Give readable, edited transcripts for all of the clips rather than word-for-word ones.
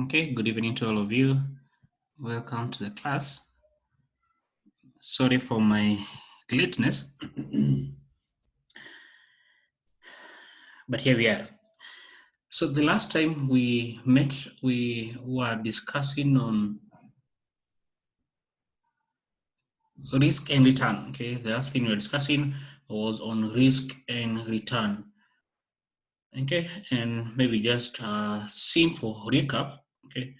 Okay, good evening to all of you. Welcome to the class. Sorry for my lateness, but here we are. So the last time we met, we were discussing on risk and return. Okay, the last thing we were discussing was on risk and return. Okay, and maybe just a simple recap. Okay,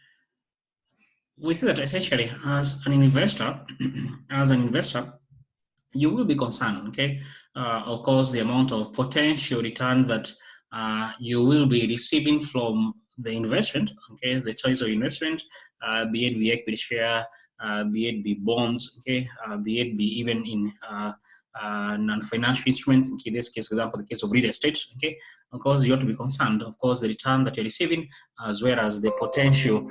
we see that essentially as an investor, you will be concerned, okay? Of course, the amount of potential return that you will be receiving from the investment, okay? The choice of investment, be it be equity share, be it be bonds, okay? Be it be even in non-financial instruments, in this case, for example, the case of real estate, okay? Of course, you have to be concerned, of course, the return that you're receiving, as well as the potential,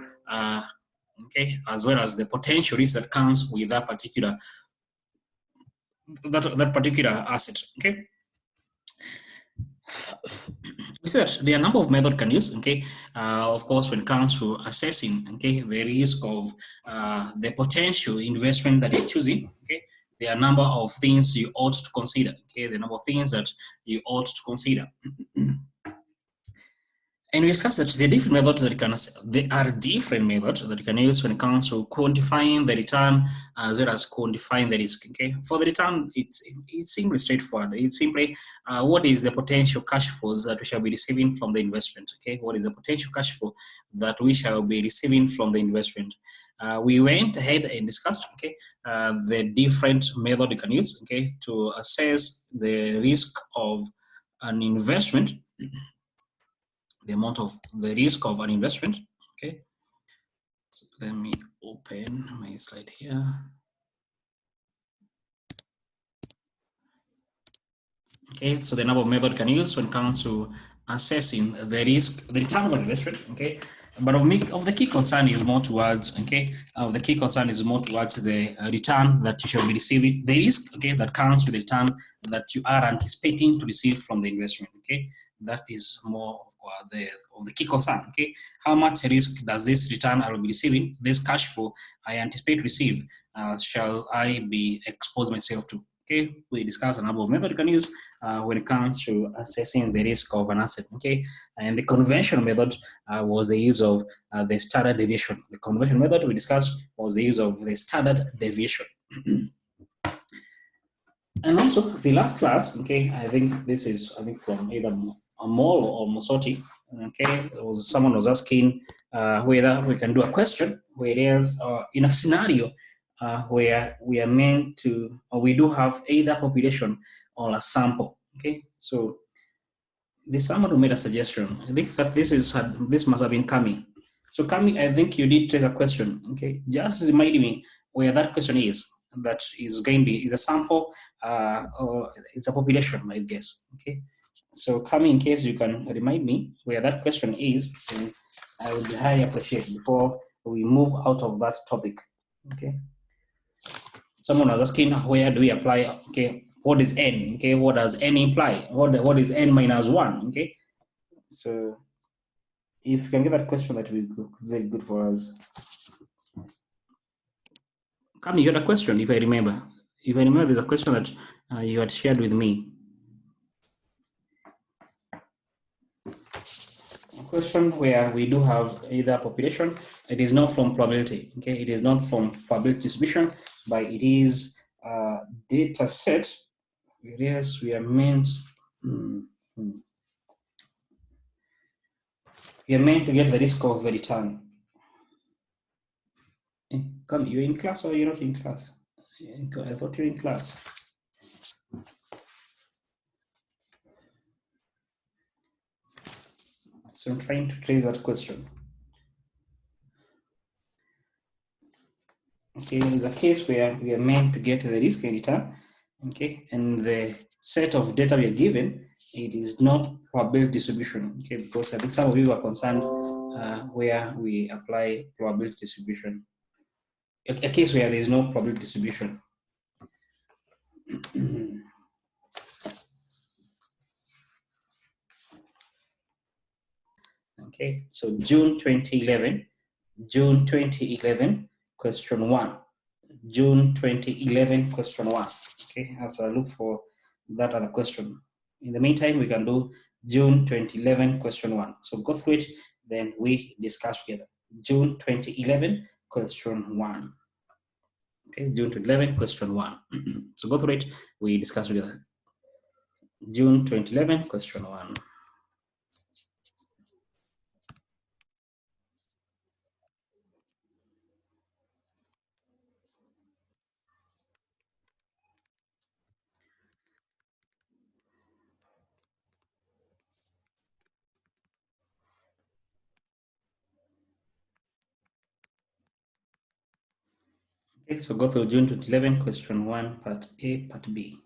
okay, as well as the potential risk that comes with that particular asset. Okay, we said there are a number of methods you can use. Okay, of course, when it comes to assessing, okay, the risk of the potential investment that you're choosing. Okay, there are a number of things you ought to consider. Okay, the number of things that you ought to consider. And we discussed that there are different methods that you can use when it comes to quantifying the return as well as quantifying the risk. Okay, for the return, it's simply straightforward. It's simply what is the potential cash flows that we shall be receiving from the investment. Okay, what is the potential cash flow that we shall be receiving from the investment? We went ahead and discussed, okay, the different method you can use, okay, to assess the risk of an investment. The amount of the risk of an investment. Okay, so let me open my slide here. Okay, so the number of method can use when it comes to assessing the risk, the return of an investment. Okay, but of the key concern is more towards, okay, the key concern is more towards the return that you shall be receiving, the risk, okay, that comes with the return that you are anticipating to receive from the investment. Okay, that is more of the key concern. Okay, how much risk does this return I will be receiving, this cash flow I anticipate to receive, shall I be exposed myself to? Okay, we discussed a number of methods you can use when it comes to assessing the risk of an asset. Okay, and the conventional method was the use of the standard deviation. The conventional method we discussed was the use of the standard deviation. And also the last class, okay, I think from either Amol or Mosoti, okay, someone was asking whether we can do a question where there's in a scenario where we are meant to, or we do have either population or a sample. Okay, so someone who made a suggestion. I think that this must have been Kami. So Kami, I think you did raise a question. Okay, just remind me where that question is. That is going to be is a sample or it's a population, I guess. Okay, so Kami, in case you can remind me where that question is, I would highly appreciate before we move out of that topic. Okay. Someone was asking where do we apply, okay, what is n, okay, what does n imply, what is n minus 1, okay? So if you can get that question, that would be very good for us. Come, you had a question, if I remember there's a question that you had shared with me. A question where we do have either population, it is not from probability, okay, it is not from probability distribution, but it is data set. Whereas we are meant to get the risk of the return. Come, you're in class or you're not in class? I thought you're in class. So I'm trying to trace that question. Okay, there's a case where we are meant to get the risk and return, okay, and the set of data we are given, it is not probability distribution, okay, because I think some of you are concerned where we apply probability distribution. A case where there is no probability distribution. Okay, so June 2011, June 2011, question 1. June 2011, question 1. Okay, as I look for that other question. In the meantime, we can do June 2011, question 1. So go through it, then we discuss together. June 2011, question 1. Okay, June 2011, question 1. So go through it, we discuss together. June 2011, question 1. Okay, so go through June 2011, question 1, part A, part B.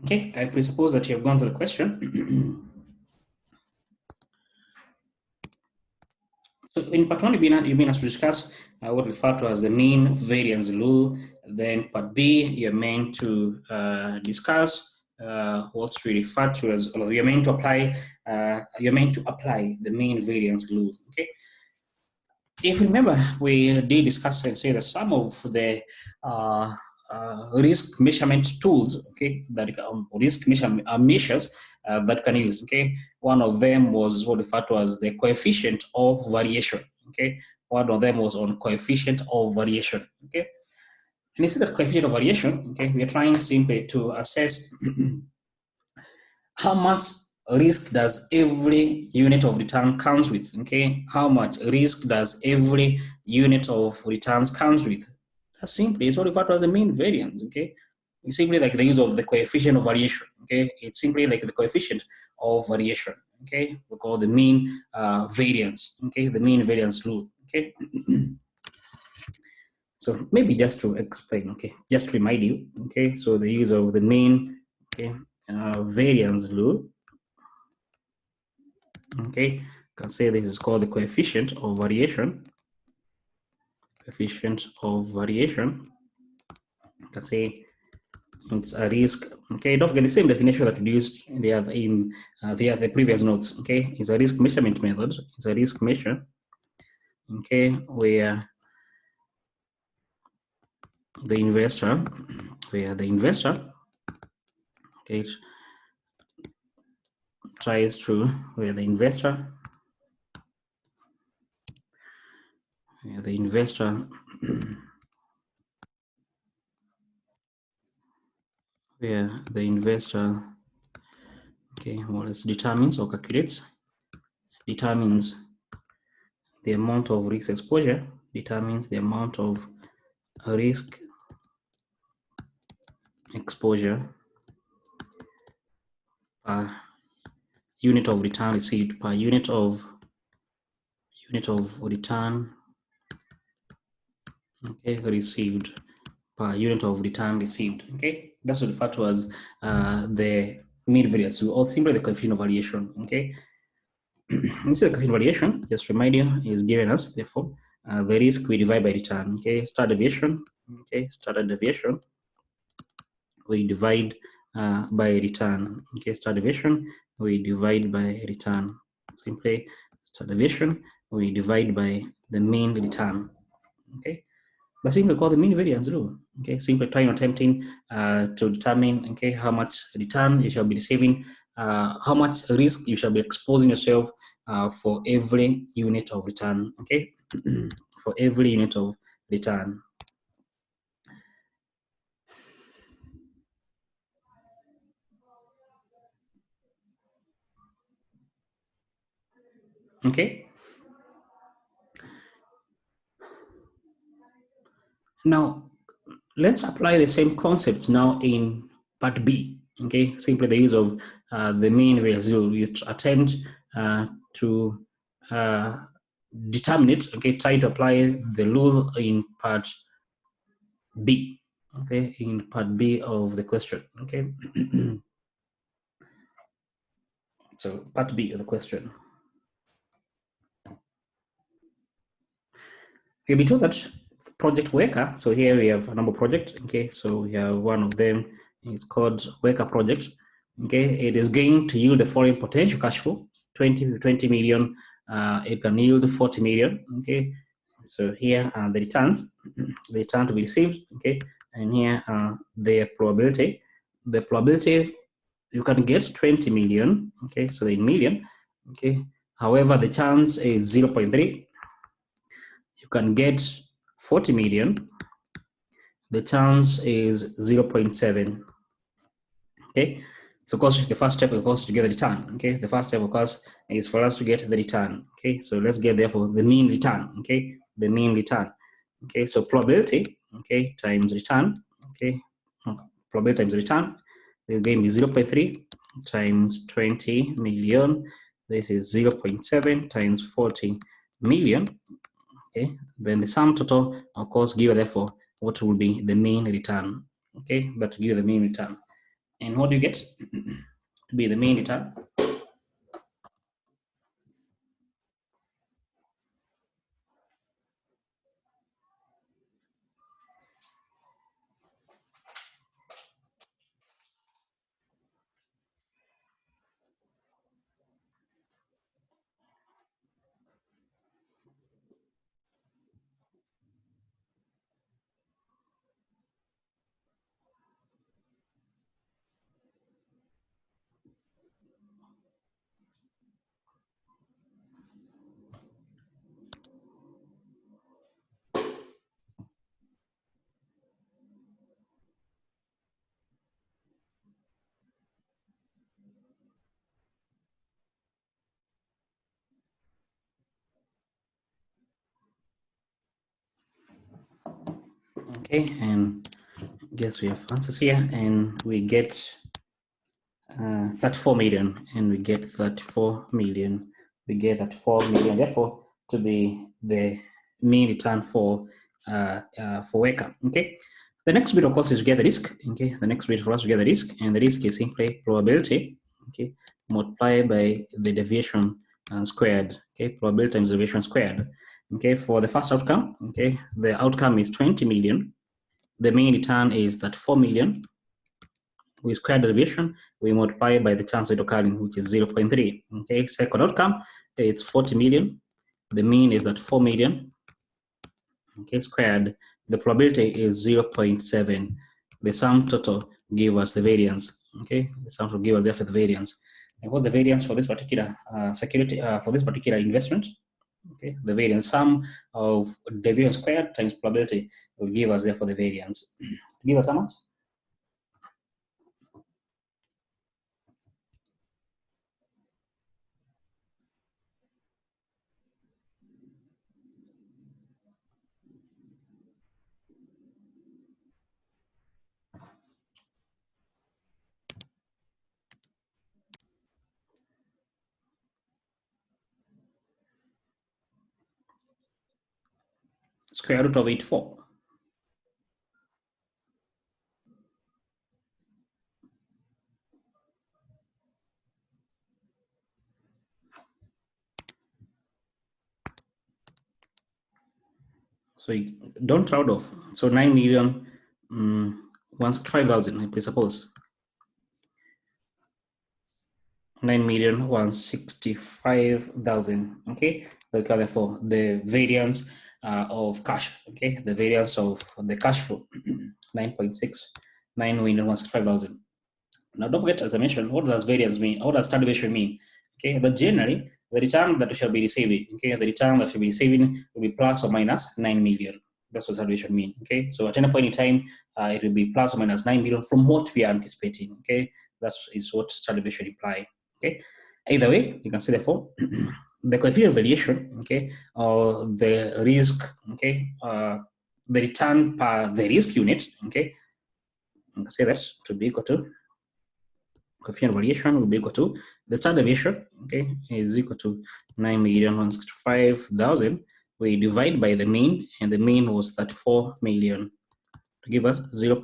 Okay, I presuppose that you have gone through the question. So in part one, you've been asked to discuss what we refer to as the mean variance rule. Then part B, you're meant to discuss what's we refer to as, or you're meant to apply the mean variance rule. Okay. If you remember, we did discuss and say that some of the risk measurement tools, okay, that measures that can use, okay. One of them was what referred to as the coefficient of variation, okay. One of them was on coefficient of variation, okay. And you see that coefficient of variation, okay, we are trying simply to assess how much risk does every unit of return comes with, okay? How much risk does every unit of returns comes with? That simply is what referred to as the mean variance, okay? It's simply like the use of the coefficient of variation. Okay, it's simply like the coefficient of variation. Okay, we call the mean variance. Okay, the mean variance rule. Okay. So maybe just to explain, okay, just to remind you, okay, so the use of the mean, okay, variance rule, okay, you can say this is called the coefficient of variation, coefficient of variation. You can say it's a risk, okay, don't forget the same definition that we used in the previous notes, okay, it's a risk measurement method, it's a risk measure, okay, where the investor, okay, tries to, where the investor, where the investor, okay, more or less determines or determines the amount of risk exposure, determines the amount of risk exposure per unit of return received, per unit of return, okay, received, per unit of return received. Okay, that's referred to as the mean variance, or simply the coefficient of variation. Okay, this is the coefficient of variation. Just remind you, is given us therefore the risk we divide by return. Okay, standard deviation. Okay, standard deviation we divide by return. Okay, standard deviation we divide by return. Simply standard deviation we divide by the mean return. Okay, that's simply called the mean variance rule. Okay, simply trying or attempting to determine, okay, how much return you shall be receiving, how much risk you shall be exposing yourself for every unit of return. Okay, for every unit of return. Okay. Now let's apply the same concept now in part B. Okay, simply the use of the mean variance rule. We attempt to determine it. Okay, try to apply the rule in part B. Okay, in part B of the question. Okay, so part B of the question. You'll be told that project worker. So here we have a number of projects. Okay, so we have one of them. It's called worker project. Okay, it is going to yield the following potential cash flow: 20 million. It can yield 40 million. Okay, so here are the returns, the return to be received. Okay, and here are the probability. The probability you can get 20 million. Okay, so in million. Okay, however, the chance is 0.3. You can get 40 million. The chance is 0.7. Okay, so of course the first step, of course, to get the return. Okay, the first step, of course, is for us to get the return. Okay, so let's get therefore the mean return. Okay, the mean return. Okay, so probability, okay, times return. Okay, probability times return will give me 0.3 times 20 million. This is 0.7 times 40 million. Okay, then the sum total, of course, give therefore what will be the mean return. Okay, but to give the mean return. And what do you get to be the mean return? Okay, and Guess we have answers here, and we get 34 million, and we get 34 million. We get 34 million, therefore, to be the mean return for Weka. Okay. The next bit, of course, is to get the risk. Okay. The next bit for us to get the risk, and the risk is simply probability. Okay. Multiplied by the deviation squared. Okay. Probability times deviation squared. Okay. For the first outcome, okay, the outcome is 20 million. The mean return is that 4 million. We square the deviation, we multiply by the chance rate occurring, which is 0.3. Okay, second outcome, it's 40 million. The mean is that 4 million. Okay, squared. The probability is 0.7. The sum total give us the variance. Okay, the sum total give us therefore the variance. And what's the variance for this particular security, for this particular investment? Okay, the variance sum of deviation squared times probability will give us therefore the variance. Give us how much? Square root of 84. So you don't round off. So 9 million, 165,000, I presuppose. 9,165,000. Okay, therefore the variance of cash. Okay, the variance of the cash flow 9.6, 9,165,000. Now, don't forget, as I mentioned, what does variance mean? What does standard deviation mean? Okay, but generally, the return that we shall be receiving, okay, the return that we shall be receiving will be plus or minus 9 million. That's what standard deviation mean. Okay, so at any point in time, it will be plus or minus 9 million from what we are anticipating. Okay, that is what standard deviation imply. Okay, either way, you can see therefore the coefficient of variation, okay, or the risk, okay, the return per the risk unit, okay, you can say that to be equal to coefficient variation will be equal to the standard deviation, okay, is equal to 9,165,000. We divide by the mean, and the mean was 34 million to give us 0.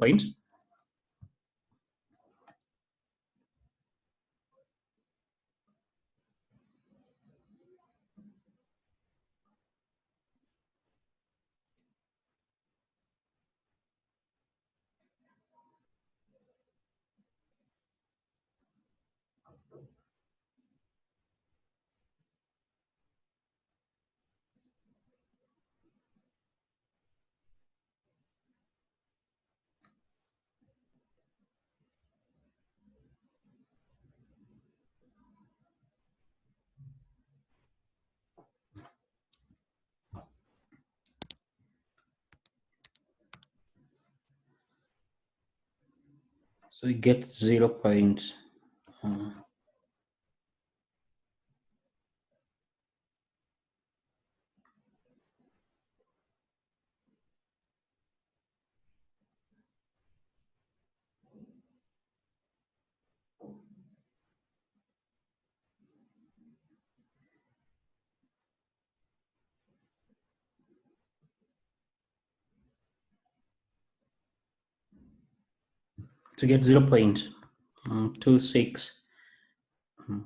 So we get 0. To get 0.26,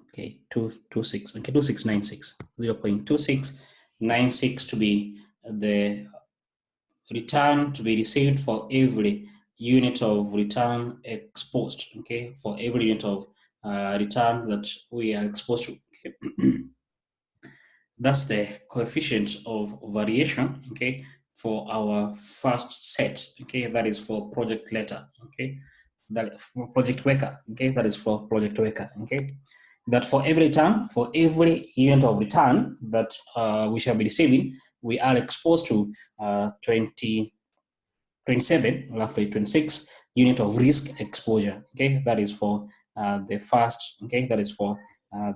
okay, 226, okay, 2696, 0.2696 to be the return to be received for every unit of return exposed, okay, for every unit of return that we are exposed to. Okay. That's the coefficient of variation, okay, for our first set, okay, that is for project letter, okay, that for project worker, okay, that is for project worker, okay, that for every term, for every unit of return that we shall be receiving, we are exposed to 27, roughly 26 unit of risk exposure, okay, that is for the first, okay, that is for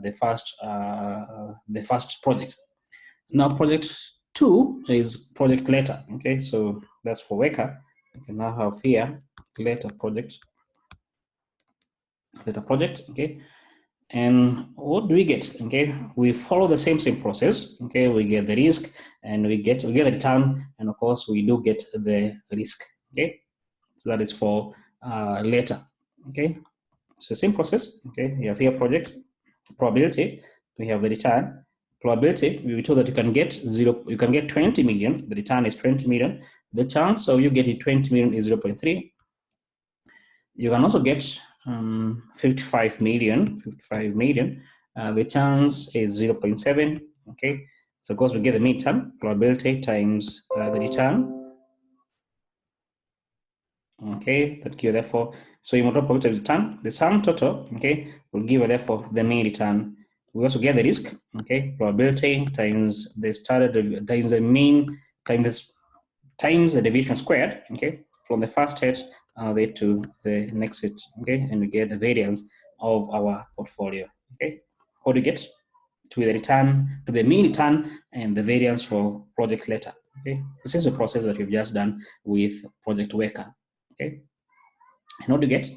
the first project. Now, project 2 is project letter. Okay, so that's for worker. You can now have here letter project, okay. And what do we get? Okay, we follow the same process. Okay, we get the risk and we get the return, and of course we do get the risk. Okay, so that is for later. Okay, so same process. Okay, you have here project probability. We have the return probability. We were told that you can get 20 million. The return is 20 million. The chance of you getting 20 million is 0.3. You can also get 55 million. The chance is 0.7. Okay, so of course we get the midterm probability times the return. Okay, that give therefore, so you multiply probability return, the sum total, okay, will give therefore the mean return. We also get the risk, okay, probability times the standard times the mean times the deviation squared, okay, from the first set to the next set, okay, and we get the variance of our portfolio. Okay, how do you get to the return, to the mean return and the variance for project letter? Okay, this is the process that we've just done with project worker. Okay, and what do you get?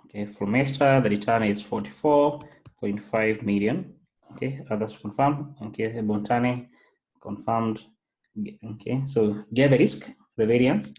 Okay, from Mesta, the return is 44.5 million. Okay, others confirmed. Okay, Bontani confirmed. Okay, so get the risk, the variance.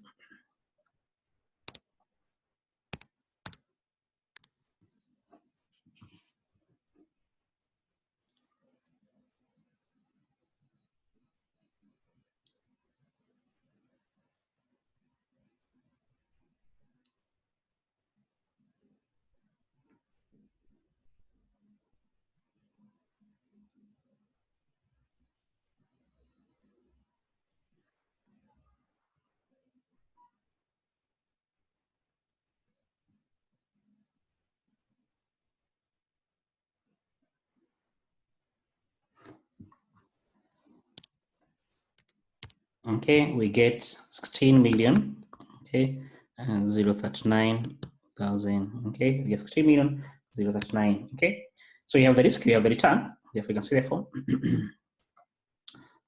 Okay, we get 16 million. Okay, 039,000. Okay, we get 16 million 039. Okay, so you have the risk, you have the return. Therefore, you can see therefore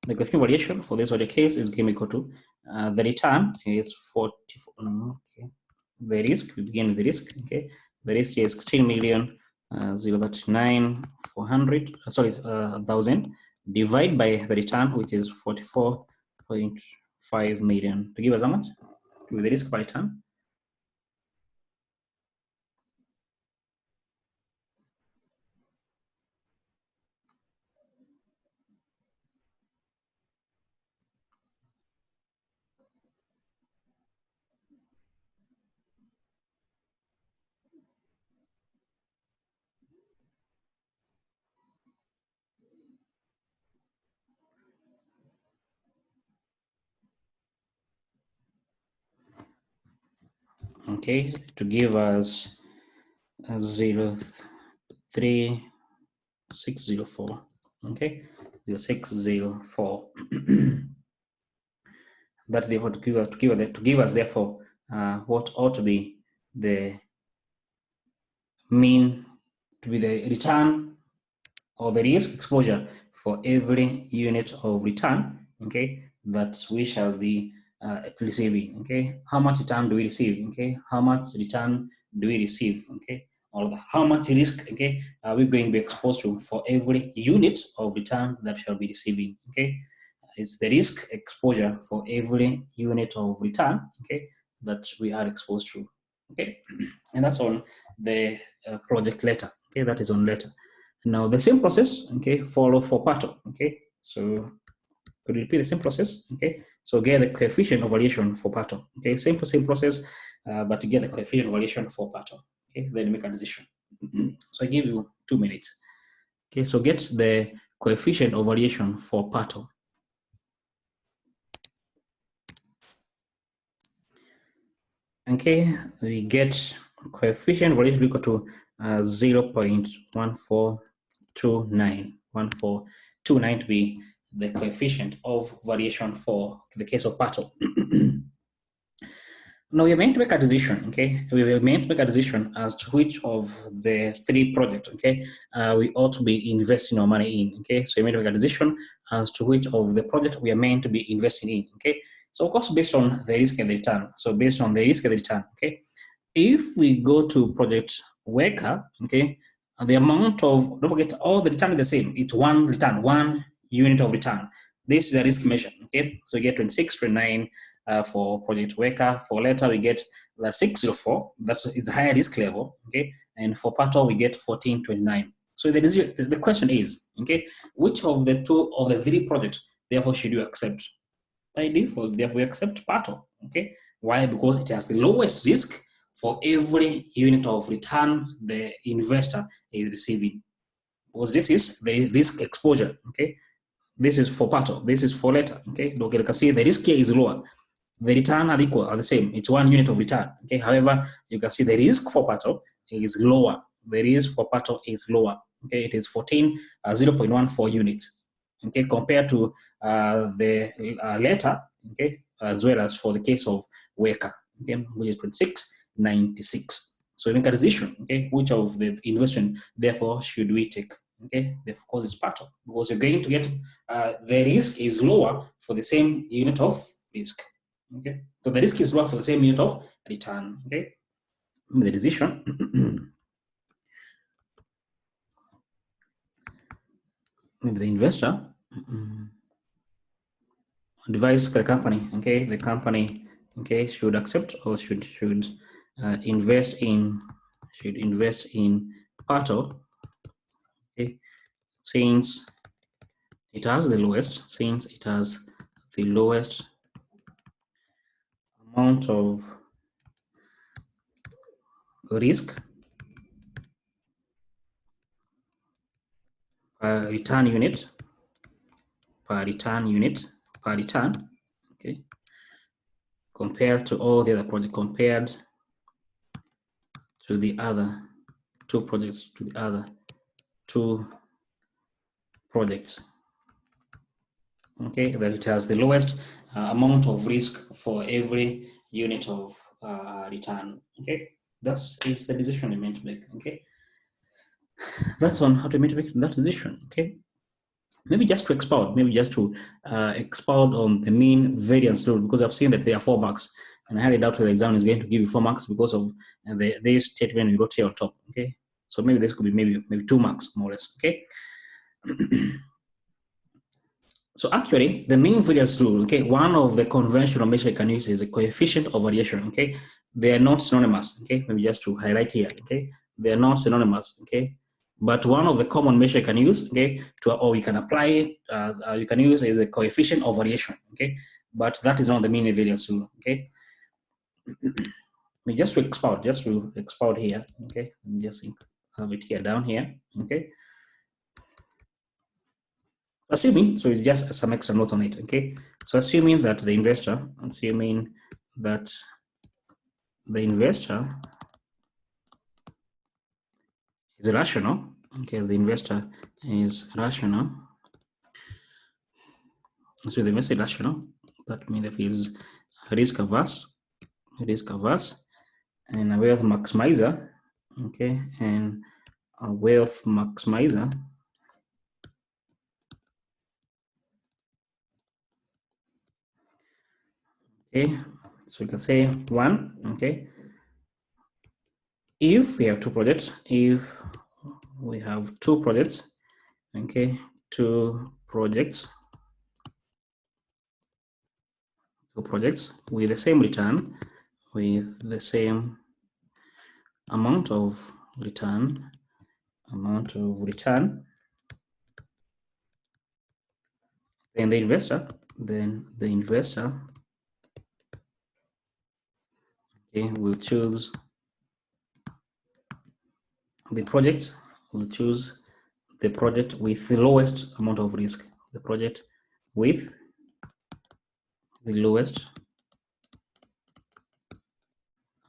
the coefficient variation for this particular case is going to be equal to the return is 44. Okay, the risk, we begin with the risk. Okay, the risk is 16 million 039,400. Sorry, 1,000 divided by the return, which is 44.5 million, to give us how much with the risk by return. Okay, to give us 03604. Okay, 0604. That's the to give us therefore what ought to be the mean, to be the return or the risk exposure for every unit of return, okay, that we shall be receiving. Okay, how much return do we receive? Okay, how much return do we receive? Okay, or how much risk, okay, are we going to be exposed to for every unit of return that shall be receiving? Okay, it's the risk exposure for every unit of return, okay, that we are exposed to. Okay, and that's on the project letter. Okay, that is on letter. Now the same process, okay, follow for Pato. Okay, so could you repeat the same process? Okay, so get the coefficient of variation for Pato. Okay, same process, but to get the coefficient of variation for Pato. Okay, then make a decision. So I give you 2 minutes. Okay, so get the coefficient of variation for Pato. Okay, we get coefficient variation equal to 0.1429. 1429 to be the coefficient of variation for the case of Pato. No, we're meant to make a decision, okay? We're meant to make a decision as to which of the three projects, okay, we ought to be investing our money in, okay? So we're meant to make a decision as to which of the project we are meant to be investing in, okay? So of course, based on the risk and the return. So based on the risk and the return, okay? If we go to project Worker, okay, the amount of, don't forget, all the return is the same. It's one return, one unit of return. This is a risk measure, okay? So we get 26, 29 for project Worker. For later, we get the 604. It's a higher risk level, okay? And for Pato, we get 1429. So the question is, okay, which of the two of the three projects, therefore, should you accept? By default, therefore, we accept Pato, okay? Why? Because it has the lowest risk for every unit of return the investor is receiving. Because this is the risk exposure, okay? This is for Pato, this is for later, okay? Look, you can see the risk here is lower. The return are equal, are the same. It's one unit of return, okay? However, you can see the risk for Pato is lower. The risk for Pato is lower, okay? It is 0.14 units, okay? Compared to the later, okay? As well as for the case of Worker, okay? Which is 2696. So we make a decision, okay? Which of the investment, therefore, should we take? Okay, of course, it's Pato because you're going to get the risk is lower for the same unit of risk. Okay, so the risk is lower for the same unit of return. Okay, the decision. Maybe the investor advise the company. Okay, the company, okay, should accept or should invest in Pato. Okay, since it has the lowest amount of risk per return unit, okay, compared to all the other projects, compared to the other two projects, okay, that it has the lowest amount of risk for every unit of return, okay. That is the decision you meant to make, okay. That's on how to make that decision, okay. Maybe just to expound on the mean variance rule, because I've seen that there are 4 marks, and I highly doubt the exam is going to give you 4 marks because of this statement we wrote here on top. Okay, so maybe this could be maybe 2 marks more or less. Okay. So actually, the mean variance rule, okay, one of the conventional measure you can use is a coefficient of variation. Okay, they are not synonymous. Okay, maybe just to highlight here. Okay, they are not synonymous. Okay. But one of the common measure you can use, okay, or you can apply it, you can use is a coefficient of variation, okay, but that is not the mean variance rule, okay. Just to expound here, okay, just have it here down here, okay. Assuming, so it's just some extra notes on it, okay. So assuming that the investor is rational, okay, the investor is rational. So the investor is rational. That means if he's risk averse, and a wealth maximizer, okay, and a wealth maximizer, okay. So we can say 1, okay. If we have 2 projects, okay, 2 projects with the same return, with the same amount of return, then the investor, okay, will choose the project with the lowest amount of risk, the project with the lowest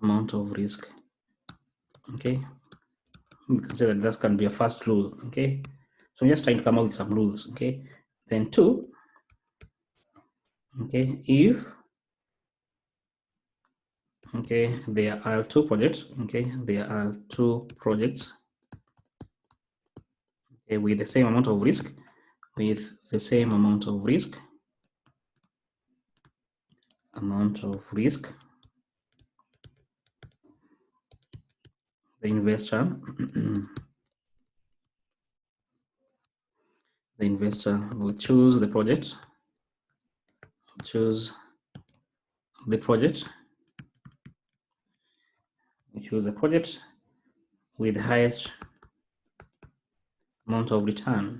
amount of risk, okay. We can say that can be a first rule, okay. So I'm just trying to come up with some rules, okay. Then 2, okay, if okay, there are two projects, okay, there are two projects, okay, with the same amount of risk, the investor, the investor will choose the project, with the highest amount of return,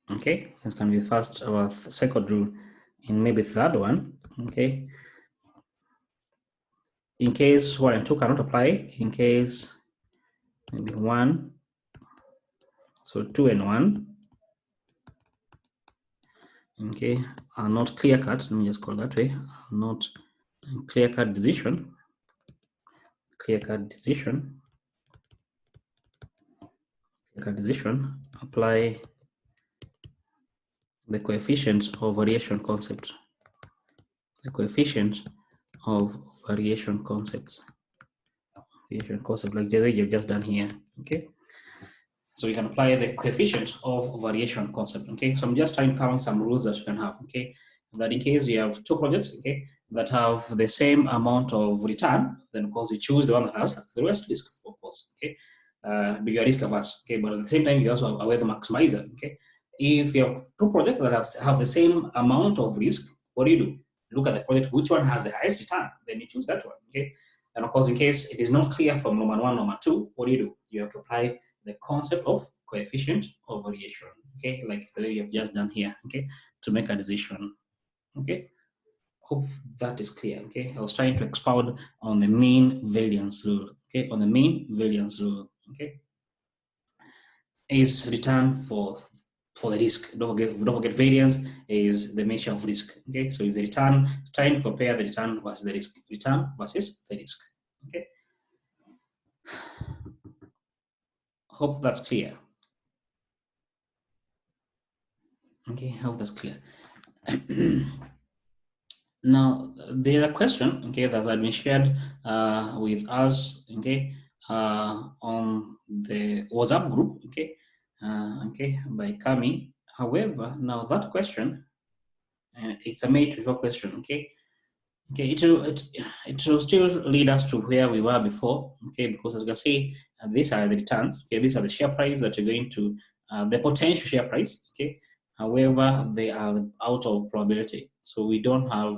okay. This can be first or second rule, and maybe third one, okay. In case 1 and 2 cannot apply, in case maybe 1, so 2 and 1, okay, are not clear cut. Let me just call it that way. Not clear cut decision. Apply the coefficient of variation concept. Like the way you've just done here, okay. So you can apply the coefficient of variation concept, okay. So I'm just trying to count some rules that you can have, okay. That in case you have two projects, okay, that have the same amount of return, then of course you choose the one that has the lowest risk, of course, okay. You are risk averse, okay, but at the same time you also aware the maximizer, okay. If you have two projects that have the same amount of risk, what do? Look at the project, which one has the highest return, then you choose that one, okay. And of course, in case it is not clear from number 1, number 2, what do? You have to apply the concept of coefficient of variation, okay, like the way you have just done here, okay, to make a decision, okay. Hope that is clear, okay. I was trying to expound on the mean variance rule, okay, okay. Is return for the risk. Don't forget variance is the measure of risk, okay. So is the return, trying to compare the return versus the risk, okay. Hope that's clear. Okay, hope that's clear. Now, the other question, okay, that has been shared with us, okay, on the WhatsApp group, okay, by Kami. However, now that question, it's a made-to-before question, okay. Okay, it will still lead us to where we were before, okay, because as you can see, these are the returns, okay, these are the share price that you're going to, the potential share price, okay. However, they are out of probability, so we don't have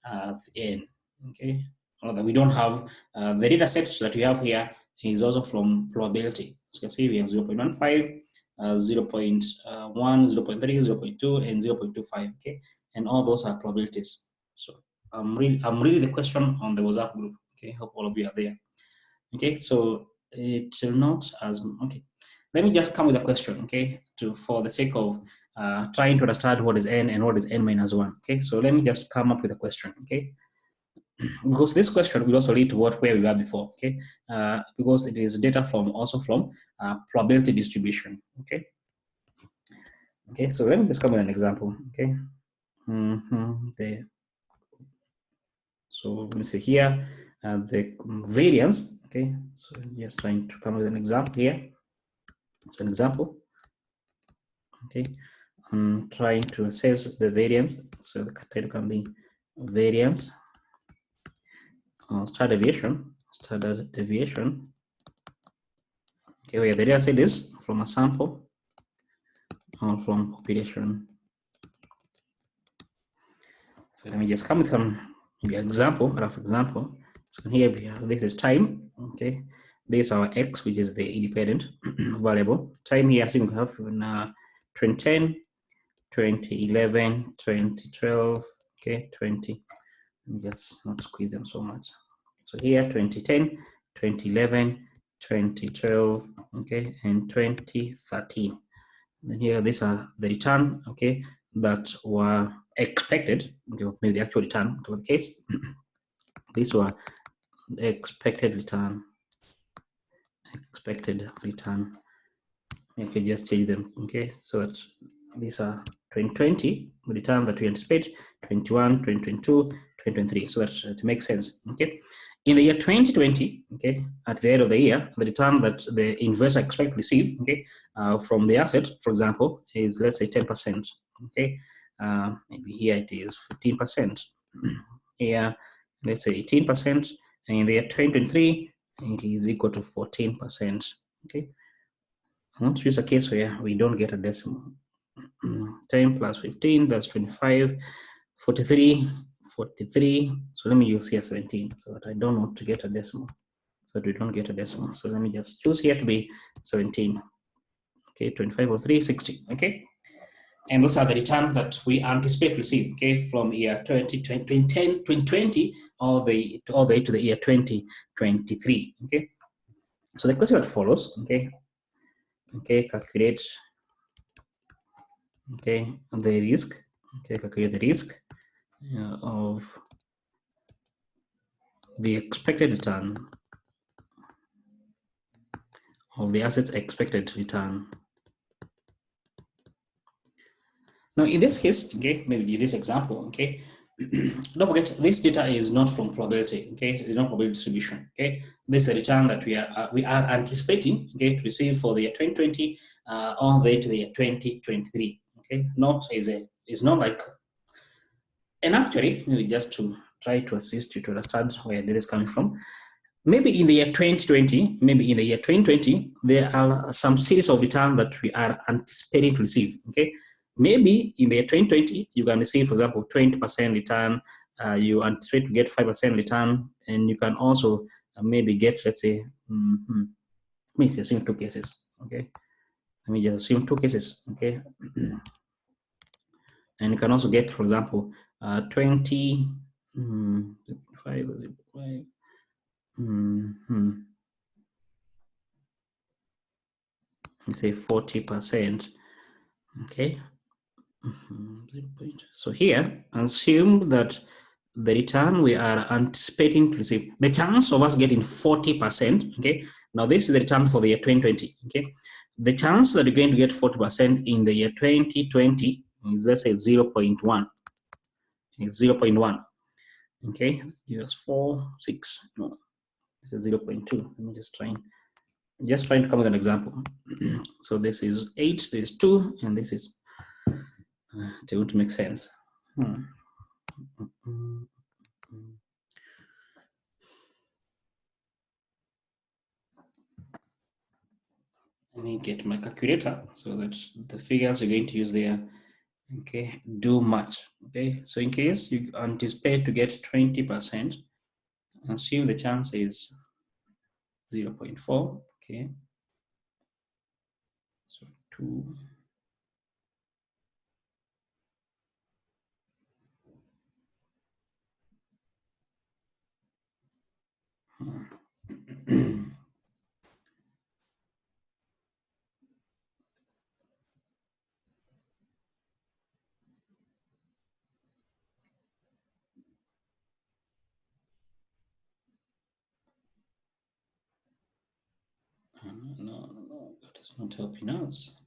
the n, okay, or that we don't have the data set that we have here is also from probability. As you can see, we have 0.15, 0.1, 0.3, 0.2, and 0.25, okay, and all those are probabilities. So I'm really the question on the WhatsApp group. Okay, hope all of you are there. Okay, so it will not as okay. Let me just come with a question, okay, for the sake of trying to understand what is n and what is n minus 1. Okay, so let me just come up with a question, okay, because this question will also lead to where we were before, okay, because it is data from probability distribution, okay. Okay, so let me just come with an example, okay. So let me see here, the variance, okay. So just trying to come with an example here. So an example, okay. I'm trying to assess the variance. So the title can be variance, standard deviation. Okay, where the data set is from a sample or from population. So let me just come with some rough example. So here we have, this is time, okay. This is our x, which is the independent variable. Time here, so we have in 2010, 2011, 2012, okay, 20. Let me just not squeeze them so much. So here, 2010, 2011, 2012, okay, and 2013. And here, these are the return, okay, that were expected, okay, maybe the actual return to the case. These were the expected return, You can just change them, okay? So that these are 2020, the return that we anticipate, 21, 2022, 2023, so that it makes sense, okay? In the year 2020, okay, at the end of the year, the return that the investor expect to receive, okay, from the asset, for example, is let's say 10%, okay? Maybe here it is 15%. Here, let's say 18%, and in the year 2023, it is equal to 14%, okay? Let's use a case where we don't get a decimal. 10 plus 15, that's 25, 43, 43. So let me use here 17 so that I don't want to get a decimal. So that we don't get a decimal. So let me just choose here to be 17. Okay, 25 or 3, 60. Okay. And those are the returns that we anticipate to receive, okay, from year 2020 all the way to the year 2023. Okay. So the question that follows, okay, calculate, okay, the risk, okay, calculate the risk of the expected return of the asset's expected return. Now, in this case, okay, maybe this example, okay, don't forget this data is not from probability, okay, it's not probability distribution, okay. This is a return that we are anticipating, okay, to receive for the year 2020 all the way to the year 2023, okay. It's not like, and actually, maybe just to try to assist you to understand where this is coming from. Maybe in the year 2020, there are some series of returns that we are anticipating to receive, okay? Maybe in the year 2020, you can receive, for example, 20% return, you anticipate to get 5% return, and you can also maybe get, let's say, let me assume 2 cases, okay? Let me just assume 2 cases, okay? And you can also get, for example, 20, 5, say 40%, okay. So here, assume that the return we are anticipating to receive, the chance of us getting 40%, okay. Now this is the return for the year 2020, okay. The chance that you're going to get 40% in the year 2020 is, let's say, 0.1. It's 0.1, okay. Give us 4, 6, no, this is 0.2. Let me just trying to come with an example. So this is 8, this is 2, and this is they want to make sense. Let me get my calculator so that the figures you're going to use there, okay, do match. Okay, so in case you anticipate to get 20%, assume the chance is 0.4. Okay, so 2. No, that is not helping us.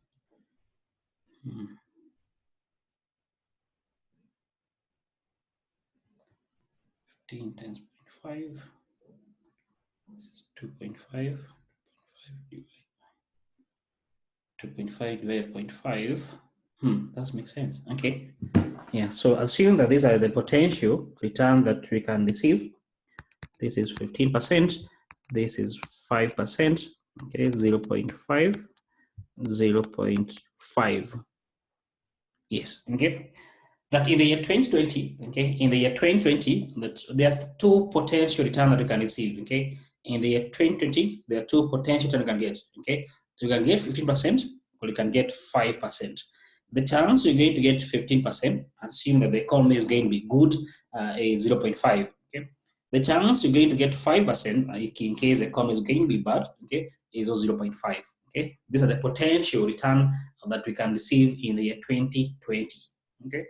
15 times 0.5, this is 2.5, 2.5 divided by 0.5. That makes sense. Okay. Yeah, so assume that these are the potential return that we can receive. This is 15%, this is 5%, okay, 0.5, 0.5. Yes, okay. That in the year 2020, okay, in the year 2020, that there are 2 potential returns that you can receive, okay. In the year 2020, there are 2 potential returns you can get, okay. You can get 15% or you can get 5%. The chance you're going to get 15%, assume that the economy is going to be good, is 0.5, okay. The chance you're going to get 5%, in case the economy is going to be bad, okay, is 0.5, okay. These are the potential return that we can receive in the year 2020, okay.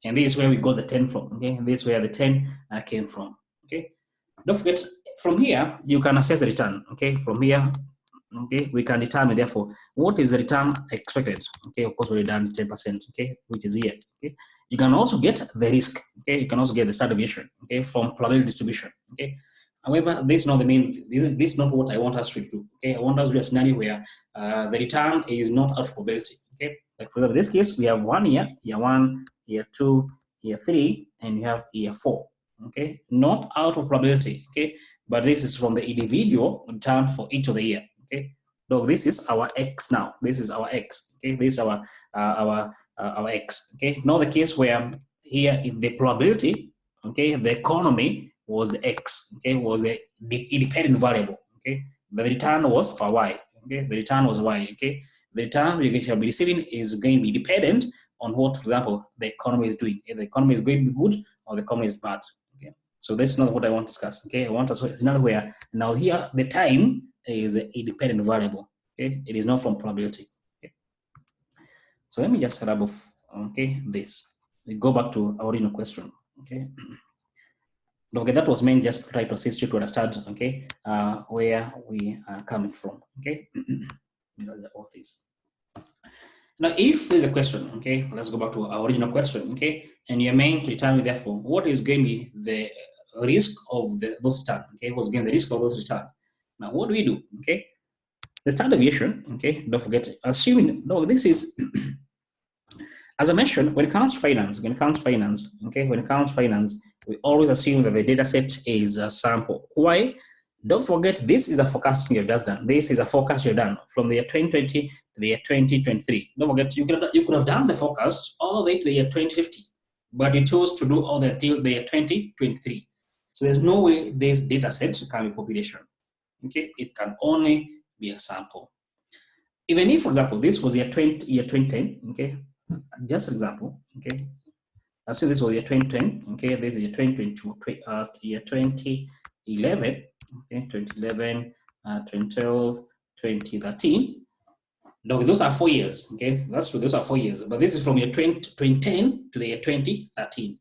And this is where we got the 10 from, okay. And this is where the 10 came from, okay. Don't forget, from here, you can assess the return, okay. From here, okay, we can determine therefore what is the return expected. Okay, of course we done 10%, okay, which is here. Okay, you can also get the risk. Okay, you can also get the standard deviation, okay, from probability distribution. Okay, however, this is not the main. This is not what I want us to do. Okay, I want us to do a scenario where the return is not out of probability. Okay, like for example, in this case we have 1 year, year 1, year 2, year 3, and you have year 4. Okay, not out of probability. Okay, but this is from the individual return for each of the year. Okay, so this is our x now. This is our x. Okay, this is our x. Okay, not the case where here in the probability, okay, the economy was the x. Okay, was the independent variable. Okay, the return was our y. Okay, the return was y. Okay, the return we shall be receiving is going to be dependent on what, for example, the economy is doing. If the economy is going to be good or the economy is bad. Okay, so that's not what I want to discuss. Okay, I want to it's not where now here the time is the independent variable. Okay, it is not from probability. Okay, so let me just set up okay this. We go back to our original question. Okay. Okay, that was meant just to try to assist you to understand, okay, where we are coming from, okay. That's all this. Now, if there's a question, okay, let's go back to our original question, okay, and you're meant to determine, therefore, what is going to be the risk of those return, okay, what's going to be the risk of those return. Now, what do we do, okay? The standard deviation, okay, don't forget, assuming, no, this is, as I mentioned, when it comes to finance, okay, when it comes to finance, we always assume that the data set is a sample. Why? Don't forget, this is a forecasting you've just done. This is a forecast you've done from the year 2020 to the year 2023. Don't forget, you could have done the forecast all the way to the year 2050, but you chose to do all the until the year 2023. So there's no way this data set can be population. Okay, it can only be a sample. Even if, for example, this was year 2010, okay, just an example, okay. So this was year 2010, okay. This is year 2022, year 2011, okay, 2011, 2012, 2013. No, those are 4 years, okay. That's true. Those are 4 years, but this is from year 2010 to the year 2013,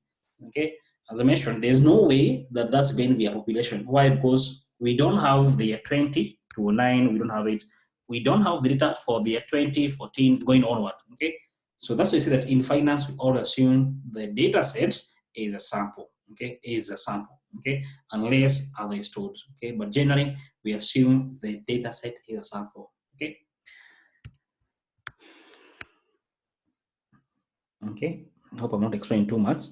okay. As I mentioned, there's no way that that's going to be a population. Why? Because we don't have the year 20 to 9. We don't have it. We don't have the data for the year 2014 going onward, okay. So that's why you see that in finance, we all assume the data set is a sample, okay, is a sample, okay, unless otherwise told, okay. But generally, we assume the data set is a sample, okay. Okay, I hope I'm not explaining too much.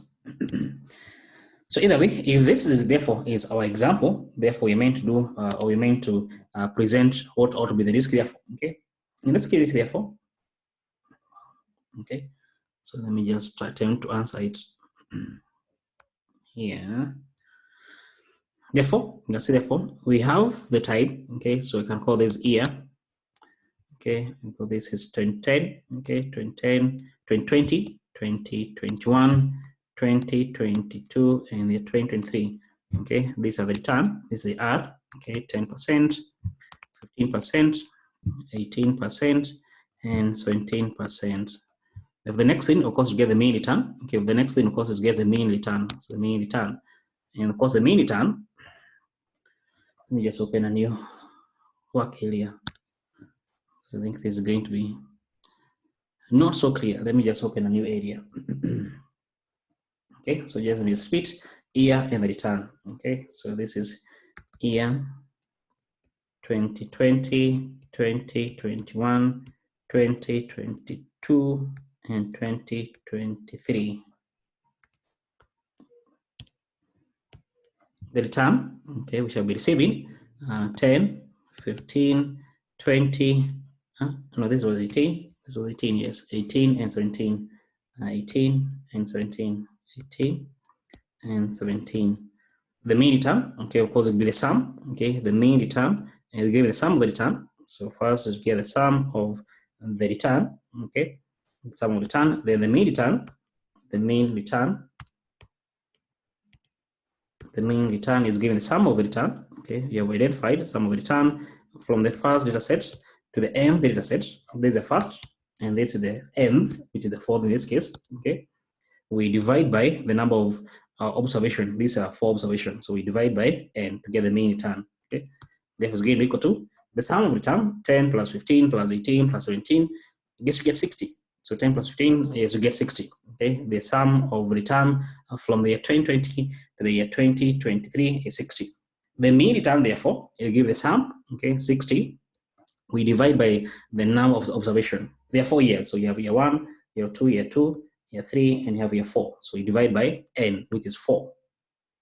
So either way, if this is therefore is our example, therefore we're meant to do or we're meant to present what ought to be the risk therefore. Okay, in this case, therefore. Okay, so let me just attempt to answer it here. Therefore, you can see therefore we have the time. Okay, so we can call this year. Okay, so this is 2010. Okay, 2010, 2020, 2021. 2022 and the 2023. Okay, these are the return. This is the R. Okay, 10%, 15%, 18%, and 17%. If the next thing, of course, you get the mean return. Okay, the next thing, of course, is get the mean return. So the mean return, and of course, the mean return. Let me just open a new work area. So I think this is going to be not so clear. Let me just open a new area. Okay, so just be split year and the return. Okay, so this is year 2020, 2021, 2022, and 2023. The return, okay, we shall be receiving 10, 15, 20. No, this was 18. This was 18, yes, 18 and 17. 18 and 17. 18 and 17. The mean return, okay, of course, it will be the sum, okay, the mean return, and we give the sum of the return. So first is get the sum of the return, okay, the sum of return, then the mean return, the mean return is given the sum of the return, okay, you have identified the sum of the return from the first data set to the nth data set. This is the first, and this is the nth, which is the fourth in this case, okay. We divide by the number of observation. These are 4 observations. So we divide by n to get the mean return. Okay. Therefore, it's going to be equal to The sum of the term, 10 plus 15 plus 18 plus 17, I guess you get 60. So 10 plus 15, yes, you get 60. Okay, the sum of the term from the year 2020 to the year 2023 is 60. The mean return, therefore, you give the sum, okay, 60. We divide by the number of observation. There are 4 years, so you have year 1, year 2, year 3, and you have year 4. So you divide by n, which is 4.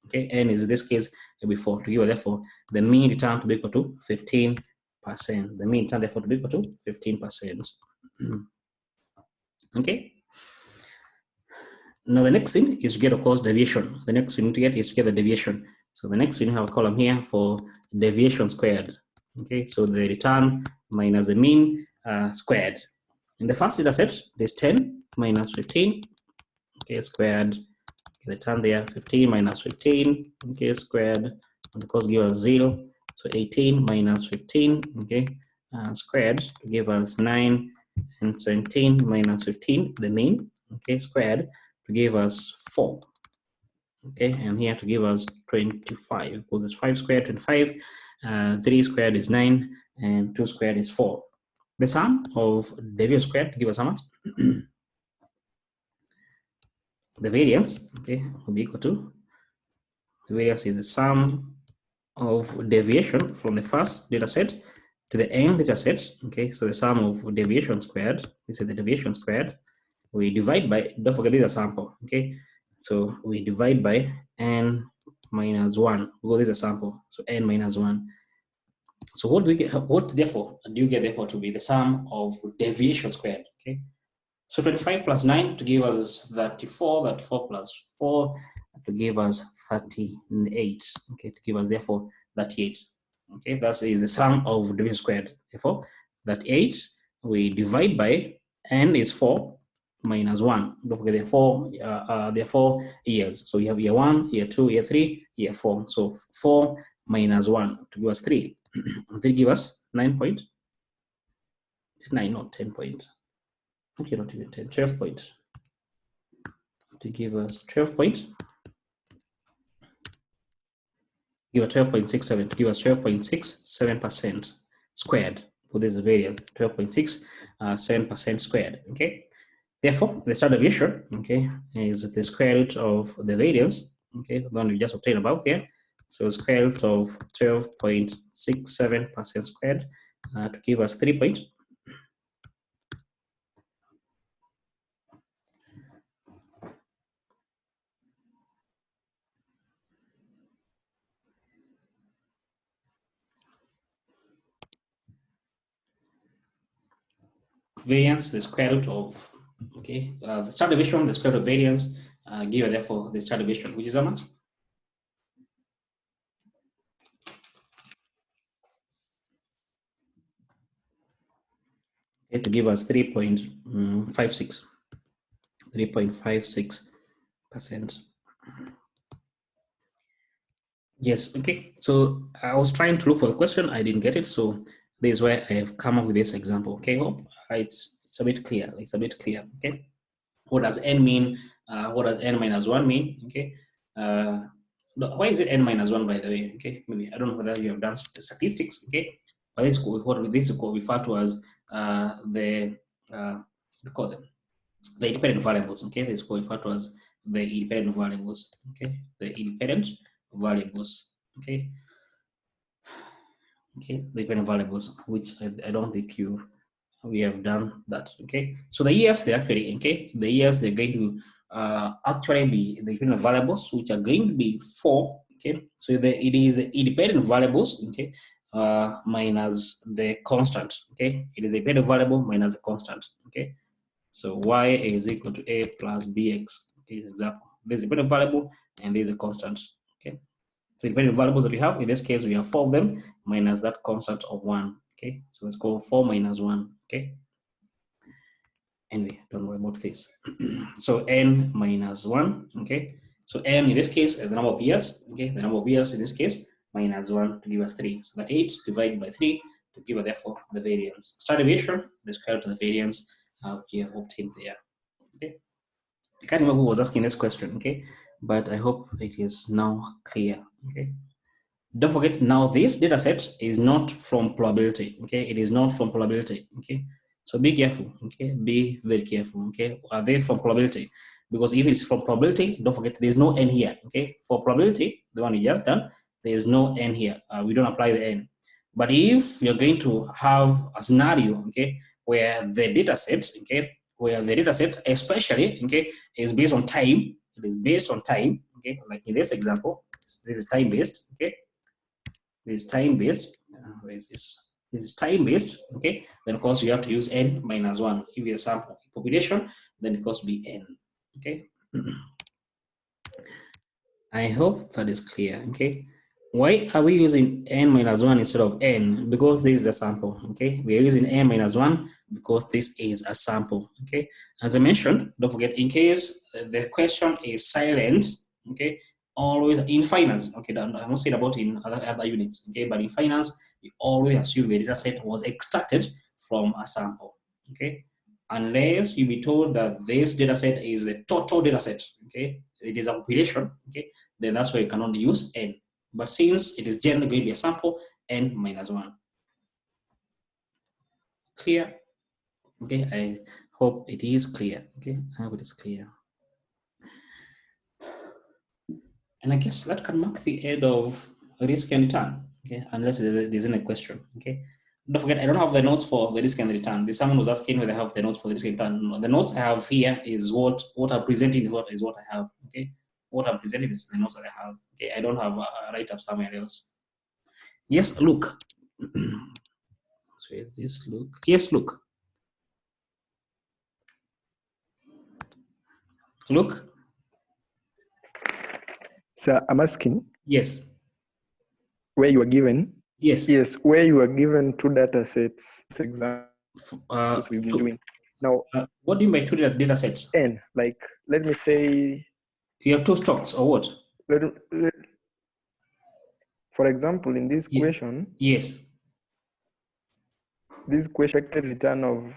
Okay, n is in this case will be 4 to give, therefore, the mean return to be equal to 15%. The mean return, therefore, to be equal to 15%. Okay. Now the next thing is to get, of course, deviation. The next thing to get is to get the deviation. So the next thing you have a column here for deviation squared. Okay, so the return minus the mean squared. In the first data set, there's 10 minus 15, okay, squared. The term there, 15 minus 15, okay, squared, and of course give us 0. So 18 minus 15, okay, squared to give us 9, and 17 minus 15, the mean, okay, squared to give us 4. Okay, and here to give us 25, because it's 5 squared, 25, 3 squared is 9, and 2 squared is 4. The sum of deviation squared to give us how much? The variance, okay, will be equal to, the variance is the sum of deviation from the first data set to the n data set. Okay, so the sum of deviation squared, this is the deviation squared, we divide by, don't forget this is a sample, okay, so we divide by n minus 1, because this is a sample, so n minus 1. So what do we get, what therefore do you get therefore to be the sum of deviation squared? Okay, so 25 plus 9 to give us 34, 34 plus 4 to give us 38, okay, to give us therefore 38. Okay, that is the sum of division squared. Therefore, 38 we divide by n is 4 minus 1. Don't forget there are 4 years. So you have year 1, year 2, year 3, year 4. So 4 minus 1 to give us 3. 3 give us 9 point. 9, not 10 point. Okay, not even 10, 12 point. To give us 12 point. Give us 12.67 to give us 12.67% squared. For this variance, 12.67% squared. Okay. Therefore, the standard deviation, okay, is the square root of the variance, okay, the one we just obtained above here. So square root of 12.67% squared to give us 3 point. Variance, the square root of, okay, the standard deviation, the square root of variance, given therefore the standard deviation, which is how much? Okay, to give us 3.56. 3.56%. Yes, okay. So I was trying to look for the question, I didn't get it. So this is why I have come up with this example. Okay, hope it's a bit clear. It's a bit clear. Okay. What does n mean? What does n minus 1 mean? Okay. Why is it n minus 1, by the way? Okay, maybe I don't know whether you have done statistics. Okay, but this is what this is referred to as we call them the independent variables. Okay, this is referred to as the independent variables. Okay, the independent variables. Okay, the independent variables, which I don't think we have done that. Okay, so the years they actually, okay, the years they're going to actually be the independent variables, which are going to be 4. Okay, so it is the independent variables, okay, minus the constant. Okay, it is a independent variable minus the constant. Okay, so y is equal to a plus bx. Okay, example. There's a independent variable and there's a constant. Okay, so independent variables that we have, in this case, we have 4 of them minus that constant of 1. Okay, so let's go 4 minus 1. Okay, anyway, don't worry about this. So n minus 1. Okay, so n in this case is the number of years. Okay, the number of years in this case minus 1 to give us 3. So that 8 divided by 3 to give us therefore the variance. Standard deviation, the square root of the variance we have obtained there. Okay, I can't remember who was asking this question. Okay, but I hope it is now clear. Okay. Don't forget now this data set is not from probability, okay? It is not from probability, okay? So be careful, okay? Be very careful, okay? Are they from probability? Because if it's from probability, don't forget there's no n here, okay? For probability, the one you just done, there's no n here. We don't apply the n. But if you're going to have a scenario, okay, where the data set, okay, where the data set, especially, okay, is based on time, it is based on time, okay, like in this example, this is time based, okay, this is time based, where is this? This is time based, okay, then of course you have to use n minus 1. If you sample population, then it costs be n, okay. I hope that is clear, okay. Why are we using n minus 1 instead of n? Because this is a sample, okay. We are using n minus 1 because this is a sample, okay. As I mentioned, don't forget, in case the question is silent, okay, always in finance, okay, I'm not saying about in other units, okay, but in finance, you always assume the data set was extracted from a sample, okay, unless you be told that this data set is a total data set, okay, it is a population, okay, then that's why you can only use n. But since it is generally going to be a sample, n minus 1. Clear? Okay, I hope it is clear. Okay, I hope it is clear. And I guess that can mark the end of risk and return. Okay, unless there's any question. Okay, don't forget, I don't have the notes for the risk and return. Someone was asking whether I have the notes for the risk and return. The notes I have here is what I'm presenting. What I have. Okay, what I'm presenting is the notes that I have. Okay, I don't have a write-up somewhere else. Yes, look. So is this look? Yes, look. Look. Sir, I'm asking. Yes. Where you are given. Yes. Yes, where you are given two data sets. Examples we've been doing. Now, what do you mean by two data sets? N, like, let me say. You have two stocks or what? For example, in this question. Yes. This question expected return of.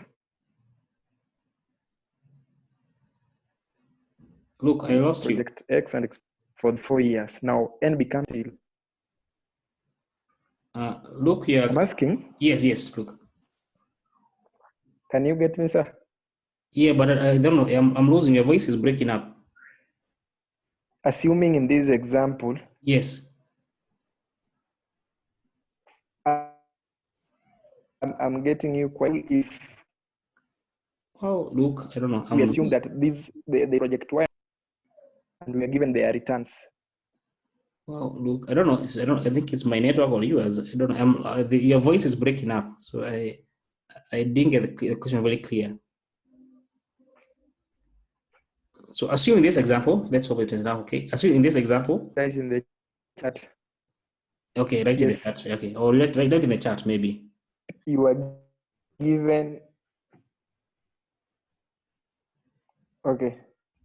Look, I lost project you. X and X for 4 years. Now N becomes T. Look here. I'm asking. Yes, look. Can you get me, sir? Yeah, but I don't know. I'm losing. Your voice is breaking up. Assuming in this example. Yes. I'm getting you quite if. Oh, look, I don't know. We assume that the project Y and we are given their returns. Well, look, I don't know. I think it's my network or yours. I don't know. Your voice is breaking up, so I didn't get the question very clear. So assume in this example, let's hope it is now okay. Assume in this example. Right in the chat. Okay, right in the chat. Okay, or write in the chat maybe. You are given. Okay.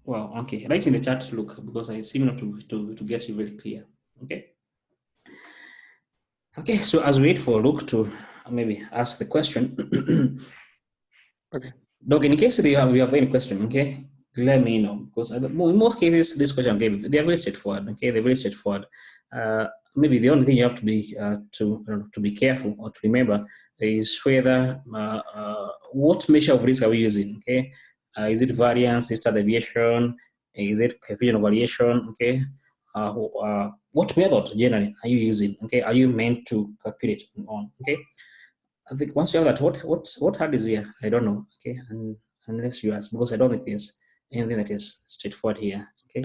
Well, okay. Write in the chat, look, because I seem not to get you very clear. Okay. Okay, so as we wait for Luke to maybe ask the question. Okay. Doc, in case you have any question, okay, let me know, because in most cases this question they're very straightforward. Okay, they're very straightforward. Maybe the only thing you have to be to be careful or to remember is whether what measure of risk are we using? Okay, is it variance, is it deviation, is it coefficient of variation? Okay, what method generally are you using? Okay, are you meant to calculate on? Okay. I think once you have that, what hard is here? I don't know. Okay, and unless you ask, because I don't think there's anything that is straightforward here. Okay.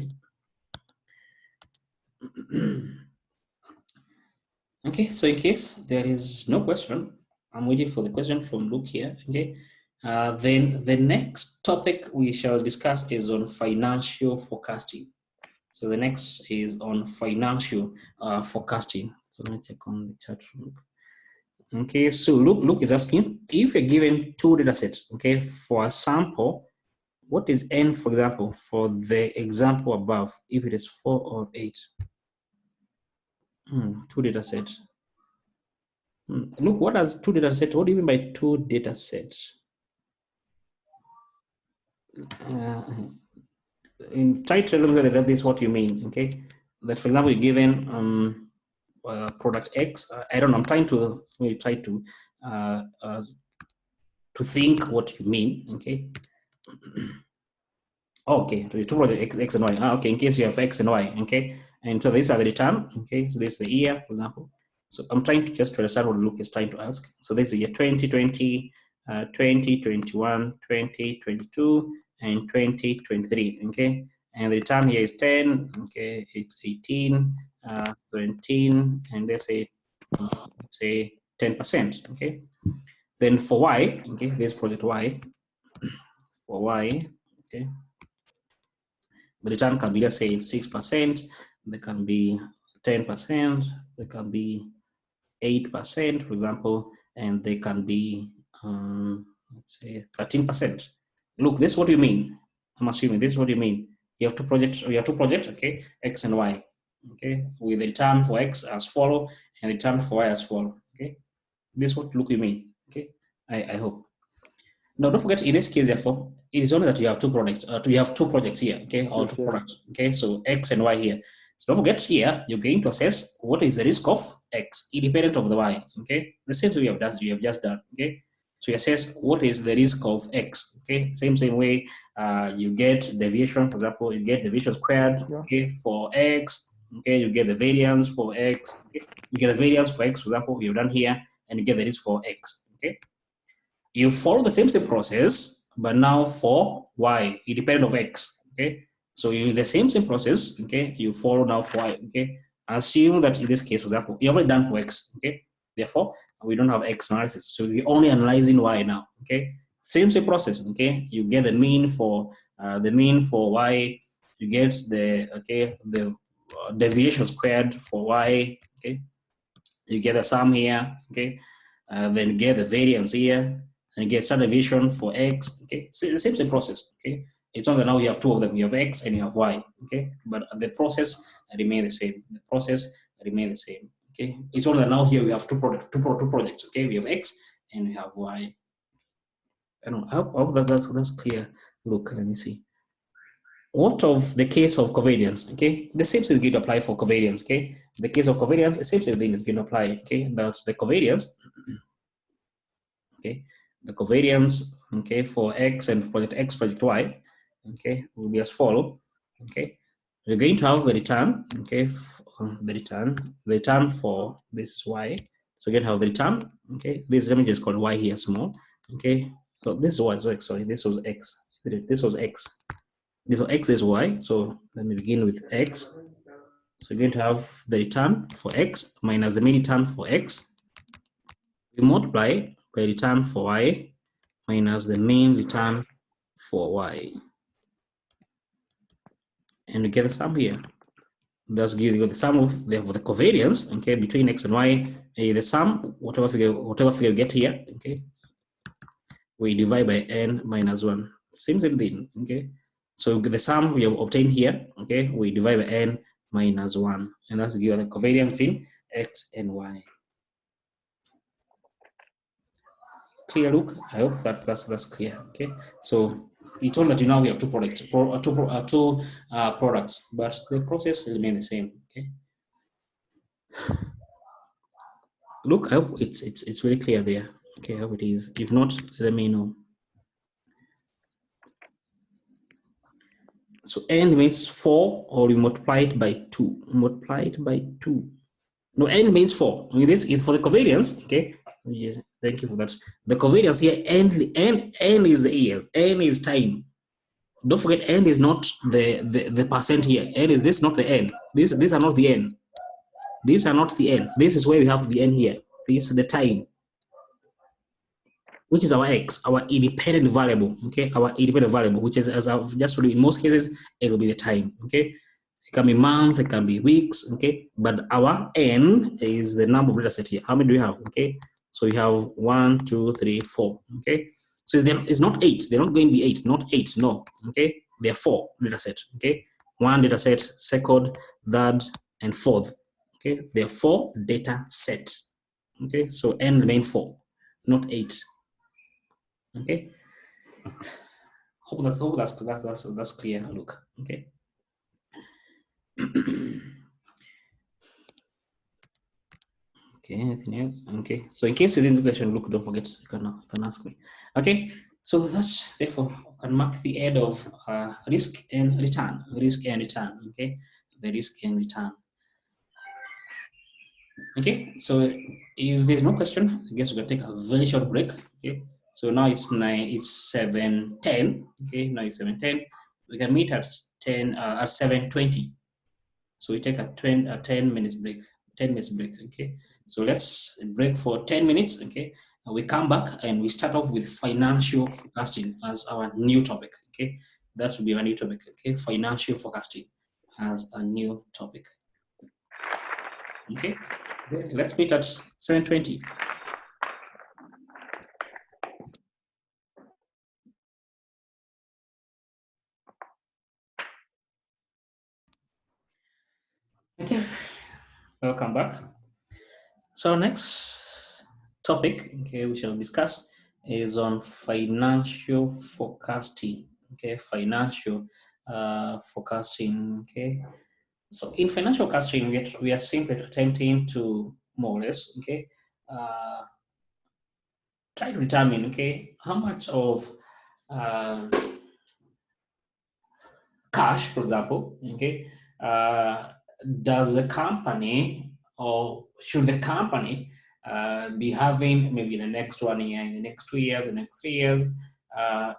Okay, so in case there is no question, I'm waiting for the question from Luke here. Okay. Then the next topic we shall discuss is on financial forecasting. So the next is on financial forecasting. So let me check on the chat from Luke. Okay, so Luke is asking, if you're given two data sets, okay, for a sample, what is n, for example, for the example above, if it is 4 or 8? Two data sets. Look, what does two data sets? What do you mean by two data sets? Try to look at this, what you mean, okay? That, for example, you're given product X. I don't know. I'm trying to think what you mean. Okay. Okay, so you two project X and Y. Okay, in case you have X and Y. Okay, and so these are the return. Okay, so this is the year, for example. So I'm trying to just understand what Luke is trying to ask. So this is the year 2020, 2021, 2022, and 2023. Okay, and the return here is 10. Okay, it's 18, 17, and let's say 10%. Okay, then for Y, okay, this project Y, for Y, okay, the return can be, let's say, 6%, there can be 10%, there can be 8%, for example, and they can be, let's say, 13%. Look, this is what you mean. I'm assuming this is what you mean. You have two projects, okay, X and Y, okay, with the return for X as follow and return for Y as follow, okay. This is what look you mean, okay. I hope. Now, don't forget, in this case, therefore, it is only that you have two products. You have two projects here, okay, or two products, okay. So X and Y here. So don't forget here, you're going to assess what is the risk of X independent of the Y, okay. The same thing we have just done, okay. So you assess what is the risk of X, okay. Same way, you get deviation, for example, you get deviation squared, okay, for X, okay. You get the variance for X, okay. You get the variance for X, for example, you've done here, and you get the risk for X, okay. You follow the same process, but now for Y, independent of X, okay? So you the same process, okay? You follow now for Y, okay? Assume that in this case, for example, you already done for X, okay? Therefore, we don't have X analysis, so we're only analyzing Y now, okay? Same process, okay? You get the mean for Y, you get the deviation squared for Y, okay? You get the sum here, okay? Then you get the variance here, and you get standard deviation for X, okay? So the same process, okay? It's not that now you have two of them, you have X and you have Y, okay? But the process remain the same. The process remain the same, okay? It's only that now here we have two projects, okay? We have X and we have Y. I don't know, I hope that's clear. Look, let me see. What of the case of covariance? Okay, the same thing is going to apply for covariance. Okay, the case of covariance, the same thing is going to apply. Okay, that's the covariance. Okay, the covariance. Okay, for X and project X, project Y. Okay, will be as follow. Okay, we're going to have the return. Okay, the return for this is Y. So we're going to have the return. Okay, this image is called Y here small. Okay, so this was X. Sorry, this was X. This was X. This was X is Y. So let me begin with X. So we're going to have the return for X minus the mean return for X. We multiply by return for Y minus the mean return for Y. And we get the sum here. Thus give you the sum of the covariance, okay, between X and Y. The sum, whatever figure you get here, okay, we divide by n minus 1. Same thing, okay. So the sum we have obtained here, okay, we divide by n minus 1, and that's to give us the covariance between X and Y. Clear, look? I hope that's clear. Okay, so it's all that you now we have two products, products, but the process remain the same. Okay, look, I hope it's very clear there. Okay, I hope it is. If not, let me know. So n means 4, or you multiply it by 2. Multiply it by 2. No, n means 4. I mean, this is for the covariance. Okay. Yes, thank you for that. The covariance here, n is the years, n is time. Don't forget, n is not the percent here. N is this, not the n. These are not the n. These are not the n. This is where we have the n here. This is the time, which is our x, our independent variable. Okay, our independent variable, which is, as I've just told you, in most cases it will be the time. Okay, it can be months, it can be weeks. Okay, but our n is the number of data set here. How many do we have? Okay, so we have 1, 2, 3, 4. Okay, so it's not 8. They're not going to be 8. Not 8. No. Okay, they're 4 data set. Okay, one data set, second, third, and fourth. Okay, they're 4 data set. Okay, so n remain 4, not 8. Okay, hope that's clear. Look, okay. Okay, anything else? Okay, so in case you didn't question, look, don't forget, you can ask me. Okay, so that's therefore can mark the end of risk and return. Risk and return. Okay, the risk and return. Okay, so if there's no question, I guess we're gonna take a very short break. Okay, so now it's 7:10. Okay, now it's 7:10. We can meet at 7:20. So we take a 10 minutes break. 10 minutes break. Okay, so let's break for 10 minutes. Okay, and we come back and we start off with financial forecasting as our new topic. Okay, that will be our new topic. Okay, financial forecasting as a new topic. Okay, let's meet at 7:20. Okay, welcome back. So next topic, okay, we shall discuss is on financial forecasting. Okay, financial forecasting. Okay, so in financial forecasting, we are simply attempting to more or less, okay, try to determine, okay, how much of uh, cash, for example, okay, does the company or should the company be having maybe in the next 1 year, in the next 2 years, in the next 3 years,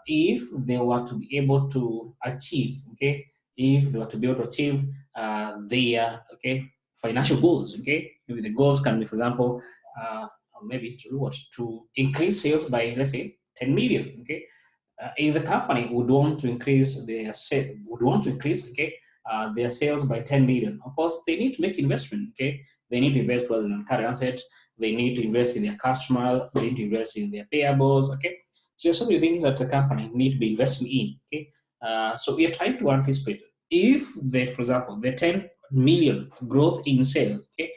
if they were to be able to achieve, okay, if they were to be able to achieve their, okay, financial goals, okay, maybe the goals can be, for example, maybe to what, to increase sales by, let's say, 10 million, okay, if the company would want to increase their okay, their sales by 10 million, of course they need to make investment. Okay, they need to invest whether in current assets, they need to invest in their customer, they need to invest in their payables. Okay, so there's so many things that the company need to be investing in. Okay, so we are trying to anticipate if they, for example, the 10 million growth in sales. Okay,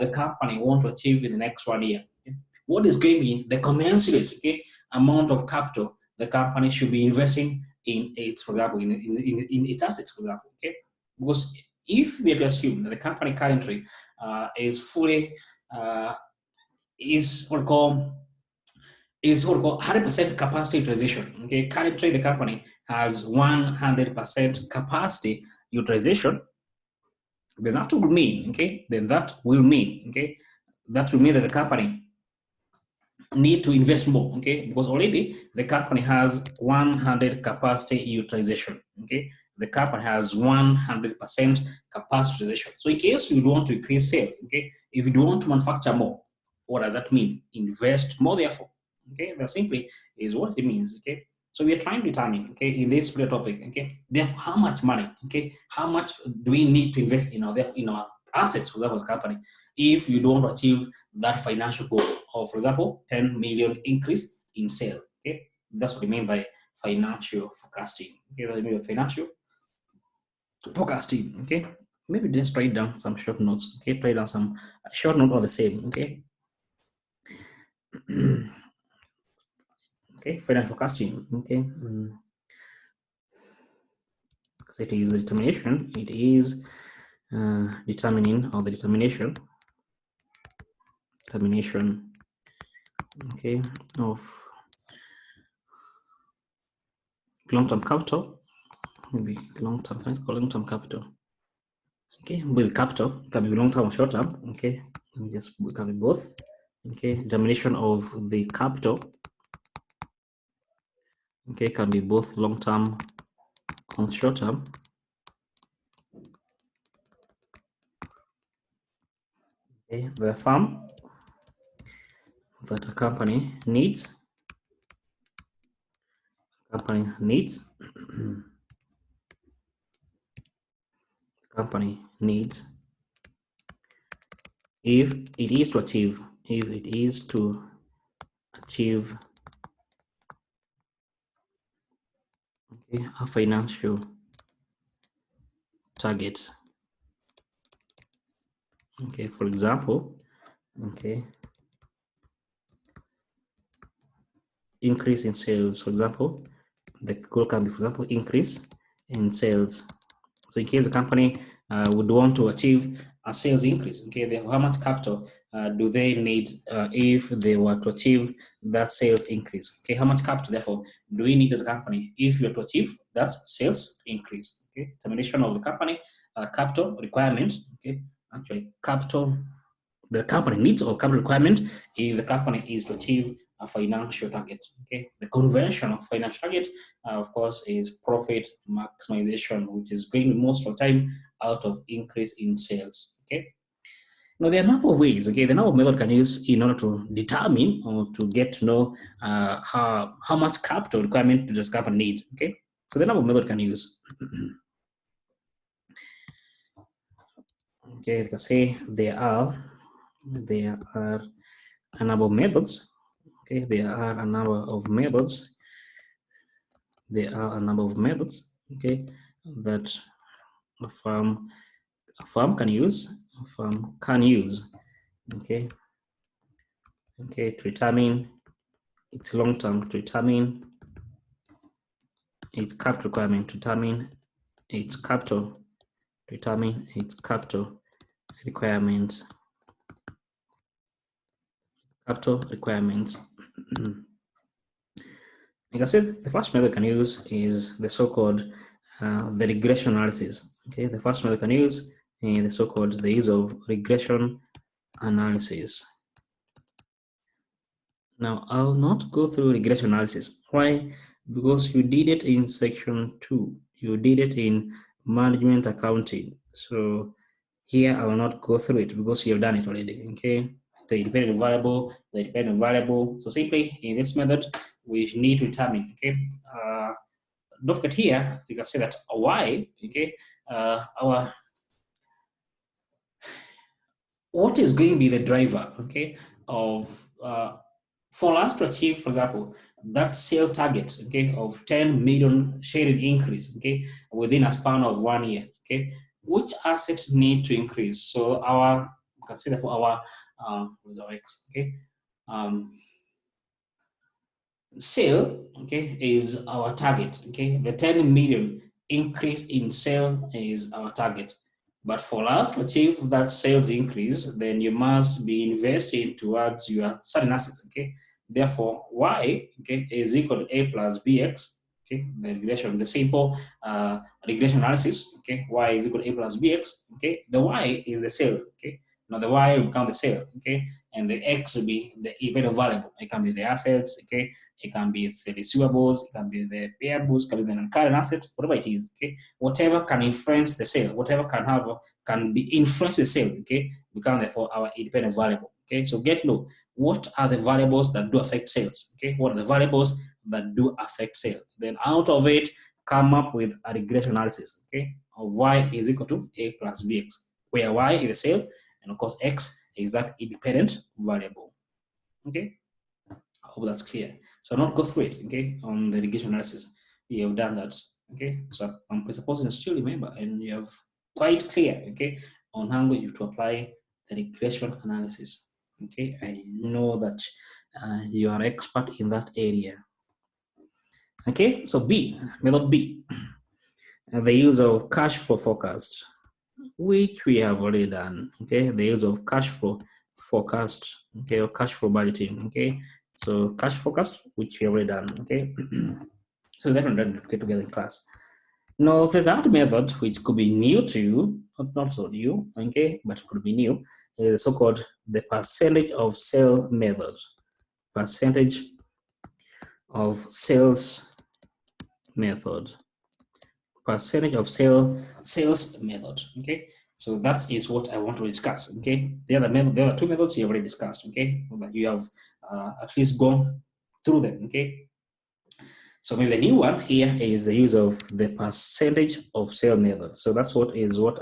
the company want to achieve in the next 1 year. Okay? What is going to be the commensurate, okay, amount of capital the company should be investing in its, for example, in its assets, for example, okay? Because if we are to assume that the company currently is fully, is what we call 100% capacity utilization, okay? Currently, the company has 100% capacity utilization. Then that will mean, okay? Then that will mean, okay? That will mean that the company need to invest more, okay, because already the company has 100 capacity utilization. Okay, the company has 100% capacity utilization. So in case you don't want to increase sales, okay, if you don't want to manufacture more, what does that mean? Invest more, therefore. Okay, that simply is what it means. Okay, so we are trying to determine, okay, in this particular topic, okay, therefore how much money, okay, how much do we need to invest in our assets, for example, as a company, if you don't achieve that financial goal of, for example, 10 million increase in sale. Okay, that's what we mean by financial forecasting. Okay, that's what we mean by financial forecasting. Okay, maybe just write down some short notes. Okay, write down some short note of the same. Okay. Okay, financial forecasting. Okay. It is determination. It is determining, or the determination, okay, of long-term capital, maybe long-term, let's call long-term capital. Okay, with capital, it can be long-term or short-term. Okay, it can be both. Okay, determination of the capital, okay, can be both long-term or short-term. Okay, the firm that a company needs, company needs if it is to achieve, okay, a financial target. Okay, for example, okay, increase in sales, for example, the goal can be, for example, increase in sales. So in case the company would want to achieve sales increase. Okay, therefore, how much capital do they need if they were to achieve that sales increase? Okay, how much capital, therefore, do we need as a company if we are to achieve that sales increase? Okay, termination of the company capital requirement. Okay, actually, capital the company needs or capital requirement if the company is to achieve a financial target. Okay, the conventional financial target, of course, is profit maximization, which is going most of the time out of increase in sales. Okay, now there are a number of ways. Okay, the number of method can use in order to determine or to get to know how much capital requirement does company need. Okay, so the number of method can use. Okay, let's say there are a number of methods. Okay, there are a number of methods. There are a number of methods. Okay, that a firm can use. A firm can use. Okay, okay, to determine its long term, to determine its capital requirement, to determine its capital, to determine its capital requirement, capital requirements. Like I said, the first method can use is the so-called the regression analysis. Okay, the first method can use the so-called the use of regression analysis. Now, I'll not go through regression analysis. Why? Because you did it in section 2. You did it in management accounting. So here I will not go through it because you have done it already. Okay, the dependent variable, the dependent variable. So simply in this method, we need to determine. Okay, don't forget here you can say that y. Okay, our what is going to be the driver, okay, of for us to achieve, for example, that sale target, okay, of 10 million sharing increase, okay, within a span of 1 year, okay, which assets need to increase? So our consider for our what's our x, okay, sale, okay, is our target, okay, the 10 million increase in sale is our target. But for us to achieve that sales increase, then you must be investing towards your certain assets. Okay. Therefore, y, okay, is equal to a plus bx. Okay, the regression, the simple regression analysis. Okay, y is equal to a plus bx. Okay, the y is the sale. Okay, now the y will become the sale. Okay, and the x will be the event variable. It can be the assets. Okay, it can be the receivables. It can be the payables. It can be the non-current assets. Whatever it is. Okay, whatever can influence the sale, whatever can be influence the sale, okay, become therefore our independent variable. Okay, so get to know what are the variables that do affect sales. Okay, what are the variables that do affect sale? Then out of it, come up with a regression analysis, okay, of y is equal to a plus bx, where y is the sale, and of course x is that independent variable. Okay, I hope that's clear. So I'll not go through it, okay, on the regression analysis. You have done that, okay. So I'm presupposing you still remember, and you have quite clear, okay, on how you to apply the regression analysis. Okay, I know that you are expert in that area. Okay, so B, method B, the use of cash flow forecast, which we have already done. Okay, the use of cash flow forecast, okay, or cash flow budgeting. Okay, so cash forecast, which we have already done. Okay, so that one done get together in class. Now, the third method, which could be new to you, not so new, okay, but could be new, is so-called the percentage of sale method. Percentage of sales method. Percentage of sales method. Okay, so that is what I want to discuss. Okay, the other two methods you have already discussed. Okay, but you have at least gone through them. Okay. So maybe the new one here is the use of the percentage of sale method. So that's what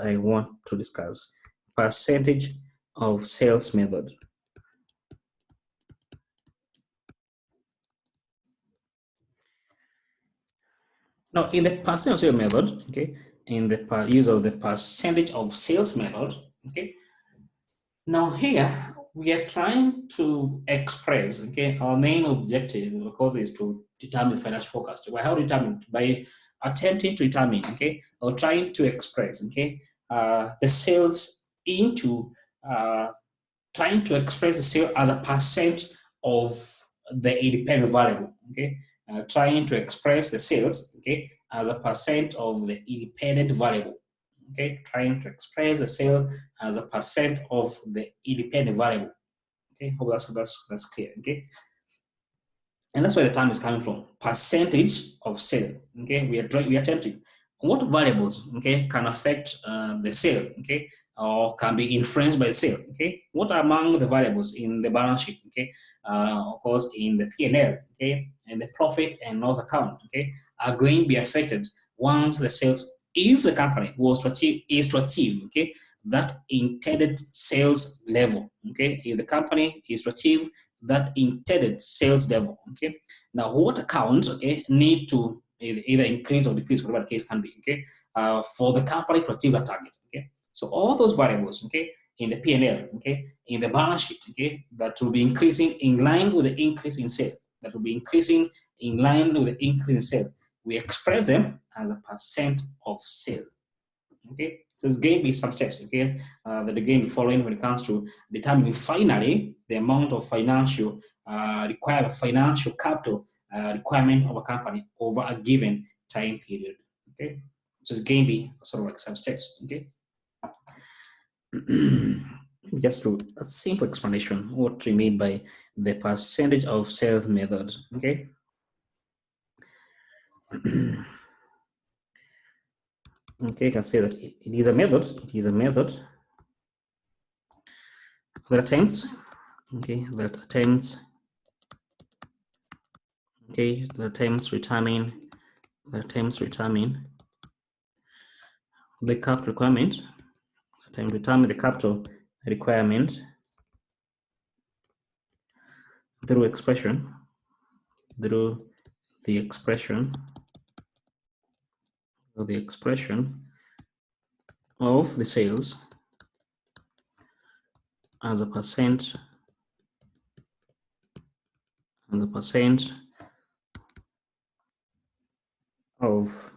I want to discuss. Percentage of sales method. Now, in the percentage of sale method, okay, in the use of the percentage of sales method, okay. Now here we are trying to express, okay, our main objective, of course, is to determine financial forecast. By how determine? By attempting to determine, okay, or trying to express, okay, the sales into trying to express the sale as a percent of the independent variable. Okay, trying to express the sales, okay, as a percent of the independent variable. Okay, trying to express the sale as a percent of the independent variable. Okay, hope that's clear. Okay, and that's where the term is coming from. Percentage of sale. Okay, we are attempting what variables, okay, can affect the sale, okay, or can be influenced by the sale. Okay, what are among the variables in the balance sheet? Okay, of course, in the P&L, okay, and the profit and loss account, okay, are going to be affected once the sales, if the company was to achieve, okay, that intended sales level. Okay, if the company is to achieve that intended sales level. Okay, now what accounts, okay, need to either increase or decrease, whatever the case can be, okay, for the company to achieve that target. Okay, so all those variables, okay, in the P&L, okay, in the balance sheet, okay, that will be increasing in line with the increase in sale, that will be increasing in line with the increase in sale. We express them as a percent of sale. Okay, so it's going to be some steps, okay, that are going to be following when it comes to determining finally the amount of financial financial capital requirement of a company over a given time period. Okay, so it's going to be sort of like some steps. Okay, just to a simple explanation what we mean by the percentage of sales method. Okay. Okay, you can say that it is a method. It is a method that attempts, okay, that attempts, okay, that attempts determine the capital requirement, determine the capital requirement through the expression of the sales as a percent of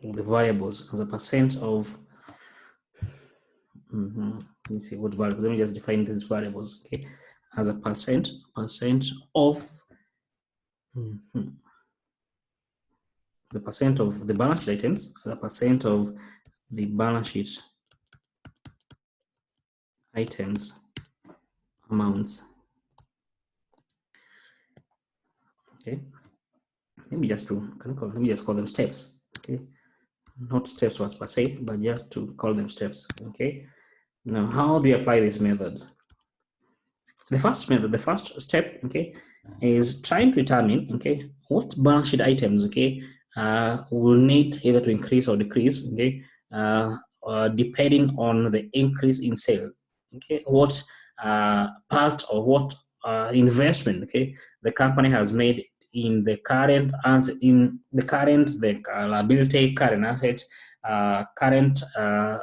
the variables, as a percent of let me see what variables. Let me just define these variables. Okay, as a percent of the percent of the balance sheet items, the percent of the balance sheet items amounts. Okay, maybe just to let me just call them steps. Okay, not steps per se, but just to call them steps. Okay, now how do you apply this method? The first step, okay, is trying to determine, okay, what balance sheet items, okay, will need either to increase or decrease, okay, depending on the increase in sale. Okay, what part or what investment, okay, the company has made in the current liability, current assets, current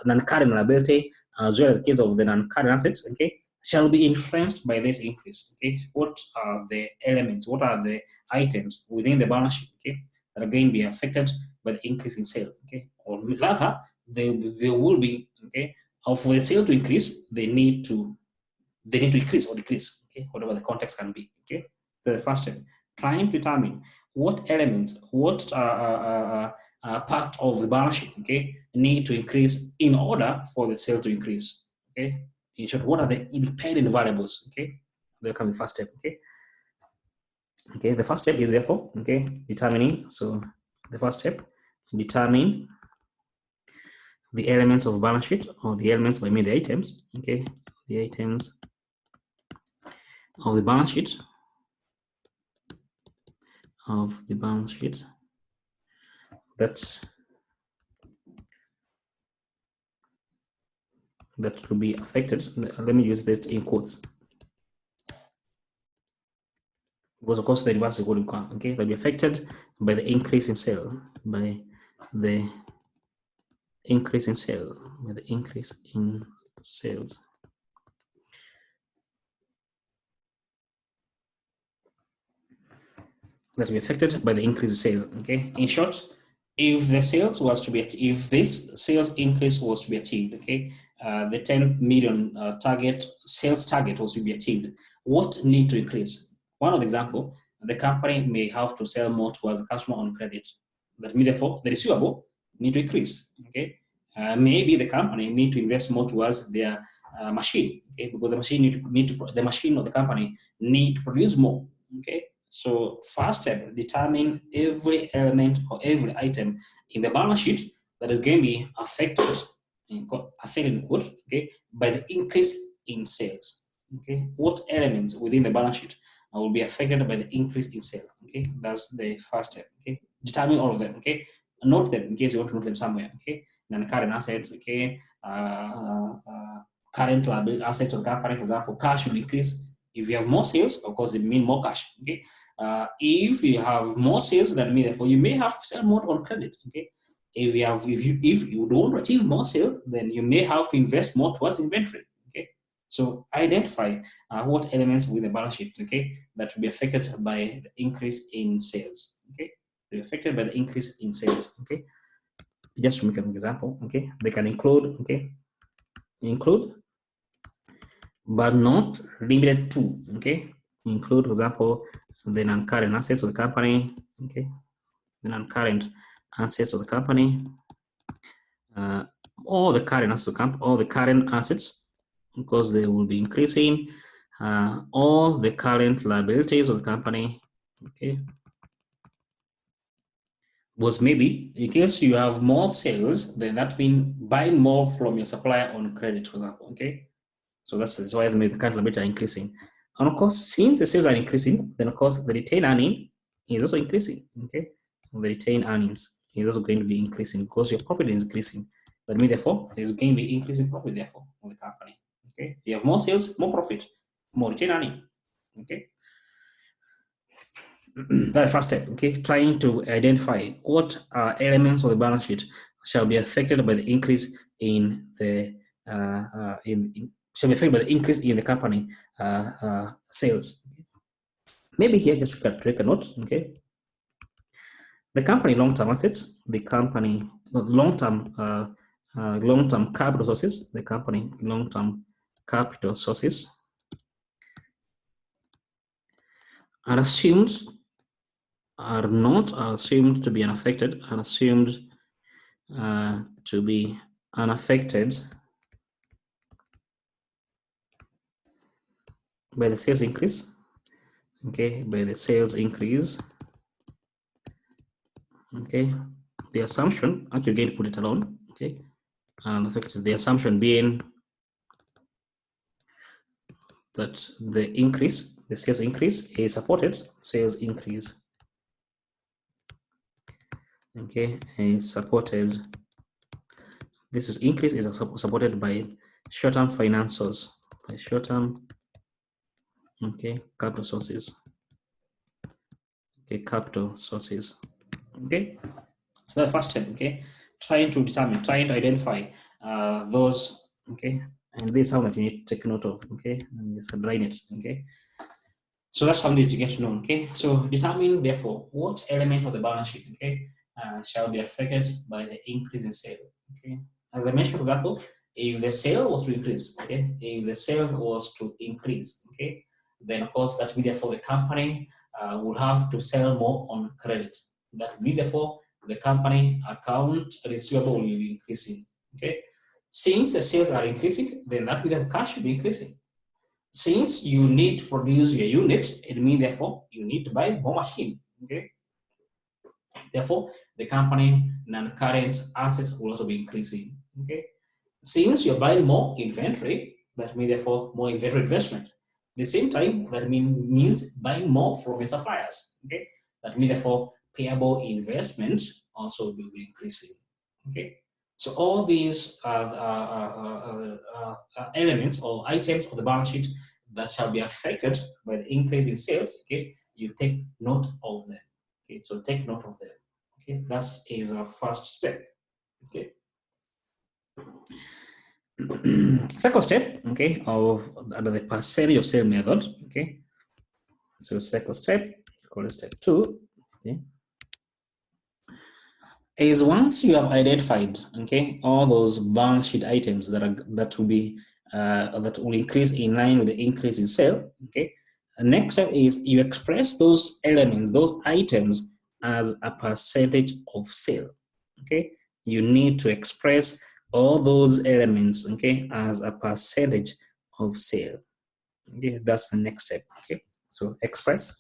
non-current liability, as well as the case of the non-current assets, okay, shall be influenced by this increase. Okay, what are the elements? What are the items within the balance sheet? Okay, that are going to be affected by the increase in sale. Okay, or rather, they will be, okay. Or for the sale to increase, they need to increase or decrease. Okay, whatever the context can be. Okay, the first step, trying to determine what elements, what part of the balance sheet, okay, need to increase in order for the sale to increase. Okay, in short, what are the independent variables? Okay, they'll come the first step. Okay, okay, the first step is therefore, okay, determining. So the first step, determine the elements of balance sheet, or the elements, I mean the items. Okay, the items of the balance sheet that will be affected. Let me use this in quotes, because of course the reverse is going to come. Okay, they'll be affected by the increase in sale, by the increase in sales. That will be affected by the increase in sale. Okay, in short, if the sales was to be, if this sales increase was to be achieved, okay, the 10 million sales target was to be achieved, what need to increase? One of the example, the company may have to sell more towards the customer on credit. That means therefore the receivable need to increase, okay. Maybe the company need to invest more towards their machine, okay, because the machine the machine of the company need to produce more, okay. So first step, determine every element or every item in the balance sheet that is going to be affected, in quote, okay, by the increase in sales. Okay, what elements within the balance sheet will be affected by the increase in sales? Okay, that's the first step. Okay, determine all of them. Okay, note them in case you want to note them somewhere. Okay, non-current assets. Okay, current liability assets of the company, for example, cash will increase. If you have more sales, of course, it means more cash. Okay, if you have more sales than me, therefore you may have to sell more on credit. Okay, if you don't achieve more sales, then you may have to invest more towards inventory. Okay, so identify what elements within the balance sheet, okay, that will be affected by the increase in sales. Okay, to be affected by the increase in sales. Okay, just to make an example. Okay, they can include, okay, but not limited to, okay, include, for example, the non-current assets of the company. Okay, the non-current assets of the company, all the current assets, all the current assets, because they will be increasing, all the current liabilities of the company. Okay, was maybe in case you have more sales, then that means buying more from your supplier on credit, for example. Okay, so that's why the current liability are increasing. And of course, since the sales are increasing, then of course the retained earning is also increasing. Okay, the retained earnings is also going to be increasing because your profit is increasing. That means therefore there's going to be increasing profit therefore of the company. Okay, you have more sales, more profit, more retained earning. Okay, that's the first step. Okay, trying to identify what elements of the balance sheet shall be affected by the increase in the shall be affected by the increase in the company sales. Maybe here just to take a note. Okay, the company long-term assets, the company long-term capital sources, the company long-term capital sources are not assumed to be unaffected, are assumed to be unaffected by the sales increase. Okay, by the sales increase. Okay, the assumption, actually going to put it alone. Okay, unaffected. The assumption being that the increase, the sales increase is supported. Sales increase. Okay, is supported. This is increase is supported by short-term financials, by short-term, okay, capital sources. Okay, capital sources. Okay, so that's the first step. Okay, trying to identify those. Okay, and this is something that you need to take note of. Okay, and just underline it. Okay, so that's something that you get to know. Okay, so determine therefore what element of the balance sheet, okay, shall be affected by the increase in sale. Okay, as I mentioned, for example, if the sale was to increase, okay, if the sale was to increase, okay, then of course that means therefore the company will have to sell more on credit. That means therefore the company account receivable will be increasing. Okay, since the sales are increasing, then that means the cash should be increasing. Since you need to produce your unit, it means therefore you need to buy more machine. Okay, therefore the company non-current assets will also be increasing. Okay, since you're buying more inventory, that means therefore more inventory investment. At the same time, that means buying more from your suppliers. Okay, that means therefore payable investment also will be increasing. Okay, so all these elements or items of the balance sheet that shall be affected by the increase in sales. Okay, you take note of them. Okay, so take note of them. Okay, that is our first step. Okay. Second step, okay, of under the percentage of sale method. Okay, so second step, call it step 2. Okay, is once you have identified, okay, all those balance sheet items that will increase in line with the increase in sale, okay. The next step is you express those elements, those items, as a percentage of sale, okay. You need to express all those elements, okay, as a percentage of sale. Okay, that's the next step. Okay, so express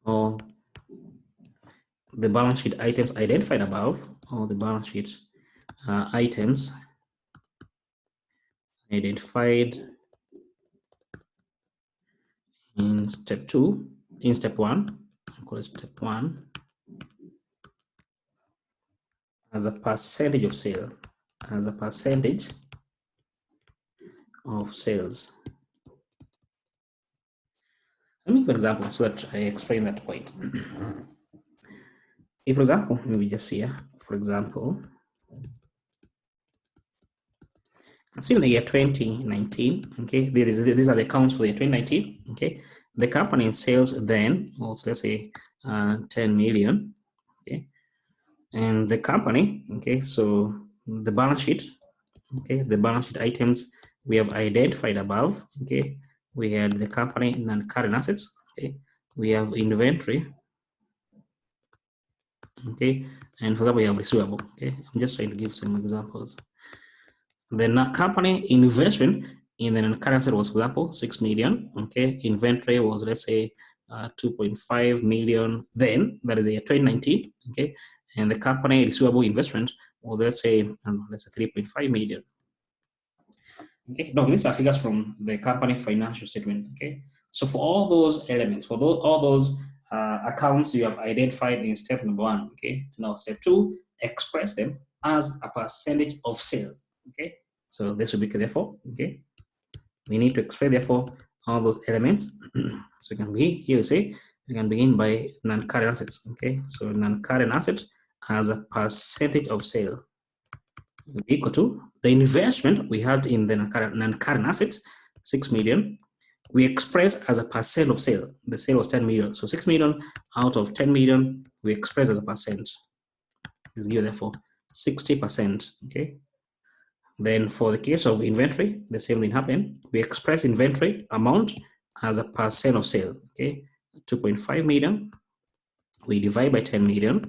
all the balance sheet items identified above, or the balance sheet items identified in step 2, in step 1, I call it step 1, as a percentage of sale, as a percentage of sales. Let me give an example so that I explain that point. If, for example, maybe just here, for example, still in the year 2019, okay, these are the accounts for the year 2019, okay. The company sales then was, let's say, 10 million, okay, and the company, okay, so the balance sheet, okay, the balance sheet items we have identified above, okay, we had the company non-current assets, okay, we have inventory, okay, and for example, we have receivable, okay. I'm just trying to give some examples. The company investment in the non-current asset was, for example, 6 million. Okay, inventory was, let's say, 2.5 million. Then that is the year 2019. Okay, and the company receivable investment was, let's say 3.5 million. Okay, now these are figures from the company financial statement. Okay, so for all those elements, for all those accounts you have identified in step number 1. Okay, now step 2, express them as a percentage of sale. Okay, so this will be therefore, okay, we need to express therefore all those elements. So you can begin here, you say you can begin by non-current assets. Okay, so non-current assets as a percentage of sale equal to the investment we had in the non-current assets, 6 million. We express as a percent of sale. The sale was 10 million. So 6 million out of 10 million, we express as a percent. Is given therefore 60%. Okay. Then for the case of inventory, the same thing happened. We express inventory amount as a percent of sale. Okay. 2.5 million. We divide by 10 million.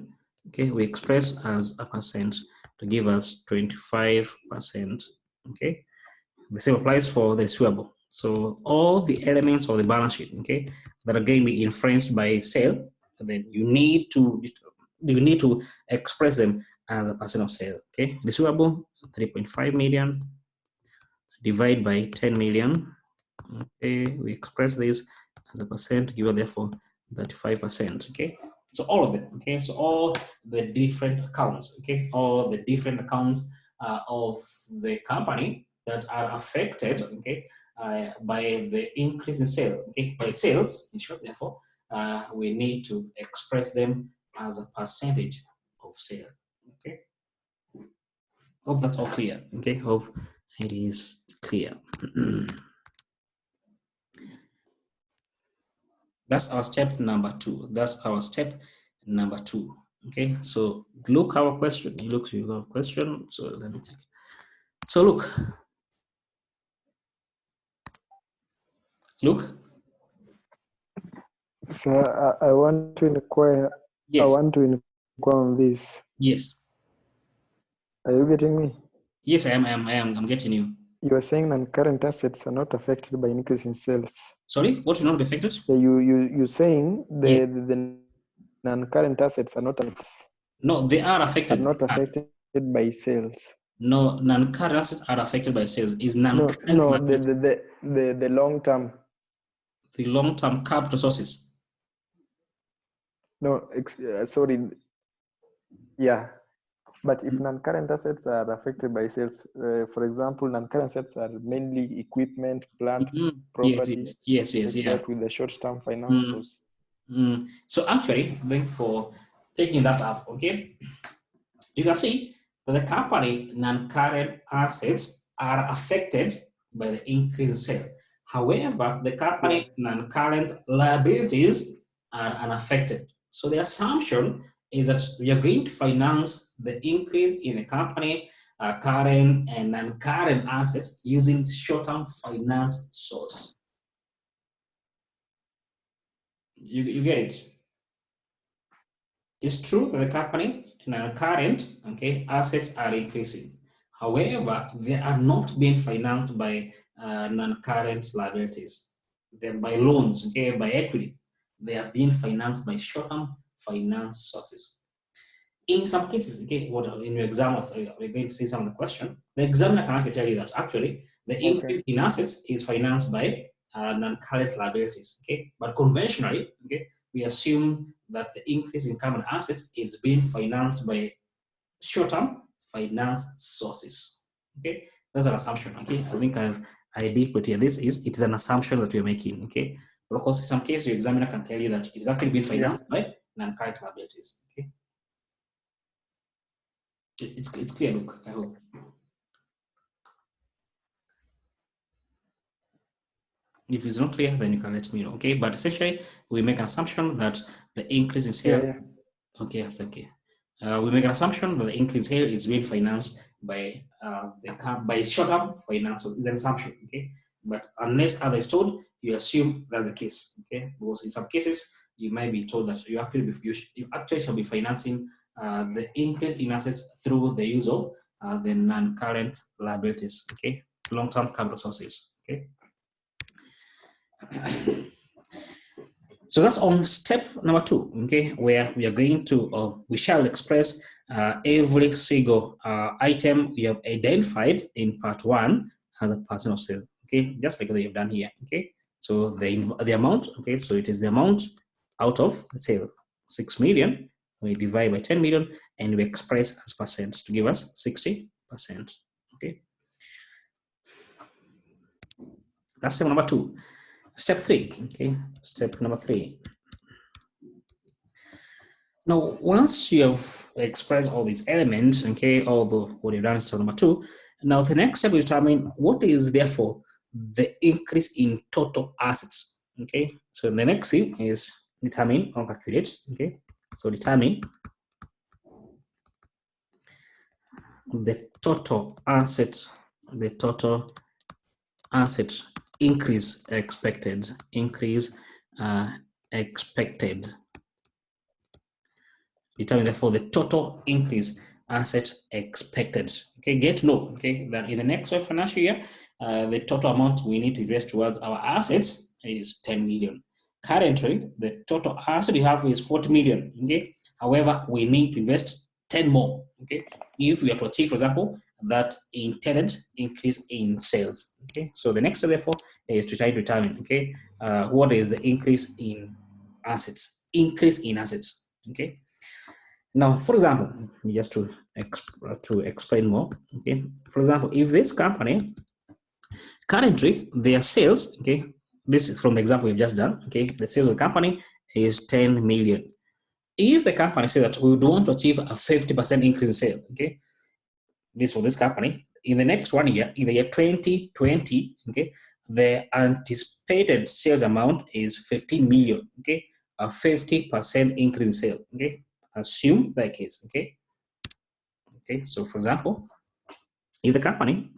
Okay. We express as a percent to give us 25%. Okay. The same applies for the receivable. So all the elements of the balance sheet, okay, that are going to be influenced by sale, then you need to express them as a percent of sale. Okay, receivable 3.5 million, divide by 10 million. Okay, we express this as a percent, give us therefore 35%. Okay, so all of them. Okay, so all the different accounts. Okay, all the different accounts of the company that are affected, okay, by the increase in sale, okay, by sales, in short, therefore, we need to express them as a percentage of sale, okay. Hope that's all clear, okay, hope it is clear. That's our step number 2. That's our step number 2, okay. So look our question, it looks you have a question, so let me check. So look, So I want to inquire. yes, I want to inquire on this. yes, Are you getting me? yes, I'm getting you. You are saying non-current assets are not affected by increase in sales. Sorry, what will not be affected? Yeah, you saying Yeah. the non-current assets are not No, they are affected. affected by sales. No, non-current assets are affected by sales. Is non-current No, liability the long term. the long-term capital sources? No, sorry. Yeah, but if non-current assets are affected by sales, for example, non-current assets are mainly equipment, plant, Yes, property, yes, like yeah. that with the short-term Mm, financials. So actually, for taking that up, okay, you can see that the company non-current assets are affected by the increase in sale. However, the company non-current liabilities are unaffected. So the assumption is that we are going to finance the increase in a company current and non-current assets using short-term finance source. You get it? It's true that the company non-current assets are increasing. However, they are not being financed by non-current liabilities. They're by loans, by equity. They are being financed by short-term finance sources. In some cases, in your exam, we're going to see some of the question. The examiner can actually tell you that actually the increase in assets is financed by non-current liabilities. But conventionally, we assume that the increase in current assets is being financed by short-term finance sources. That's an assumption. I think I did put here. It is an assumption that we're making. But of course, in some cases, your examiner can tell you that it is actually being financed by non-current liabilities. It's clear, look, I hope. If it's not clear, then you can let me know, But essentially, we make an assumption that the increase in sales... thank you. We make an assumption that the increase here is being financed by short-term finance. So it's an assumption, But unless others told, you assume that's the case, Because in some cases, you might be told that you actually shall be financing the increase in assets through the use of the non-current liabilities, long-term capital sources, So that's on step number 2, where we are going to, we shall express every single item we have identified in part 1 as a percent of sale, just like we have done here, So the amount, so it is the amount out of the sale, 6 million, we divide by 10 million, and we express as percent to give us 60%, That's step number 2. Step 3, step number 3. Now, once you have expressed all these elements, although what you've done is step number 2, now the next step is determine what is therefore the increase in total assets, So the next thing is determine or calculate, So determine the total asset increase expected, Determine therefore the total increase asset expected. Get to know that in the next financial year, the total amount we need to invest towards our assets is 10 million. Currently, the total asset we have is 40 million. However, we need to invest 10 more. If we are to achieve, for example, that intended increase in sales. So the next step, therefore, is to try to determine what is the increase in assets. Now, for example, just to explain more, For example, if this company currently their sales, this is from the example we've just done, the sales of the company is 10 million. If the company says that we want to achieve a 50% increase in sales, this for this company, in the next 1 year, in the year 2020, the anticipated sales amount is 15 million, a 50% increase in sales, Assume that case, So for example, if the company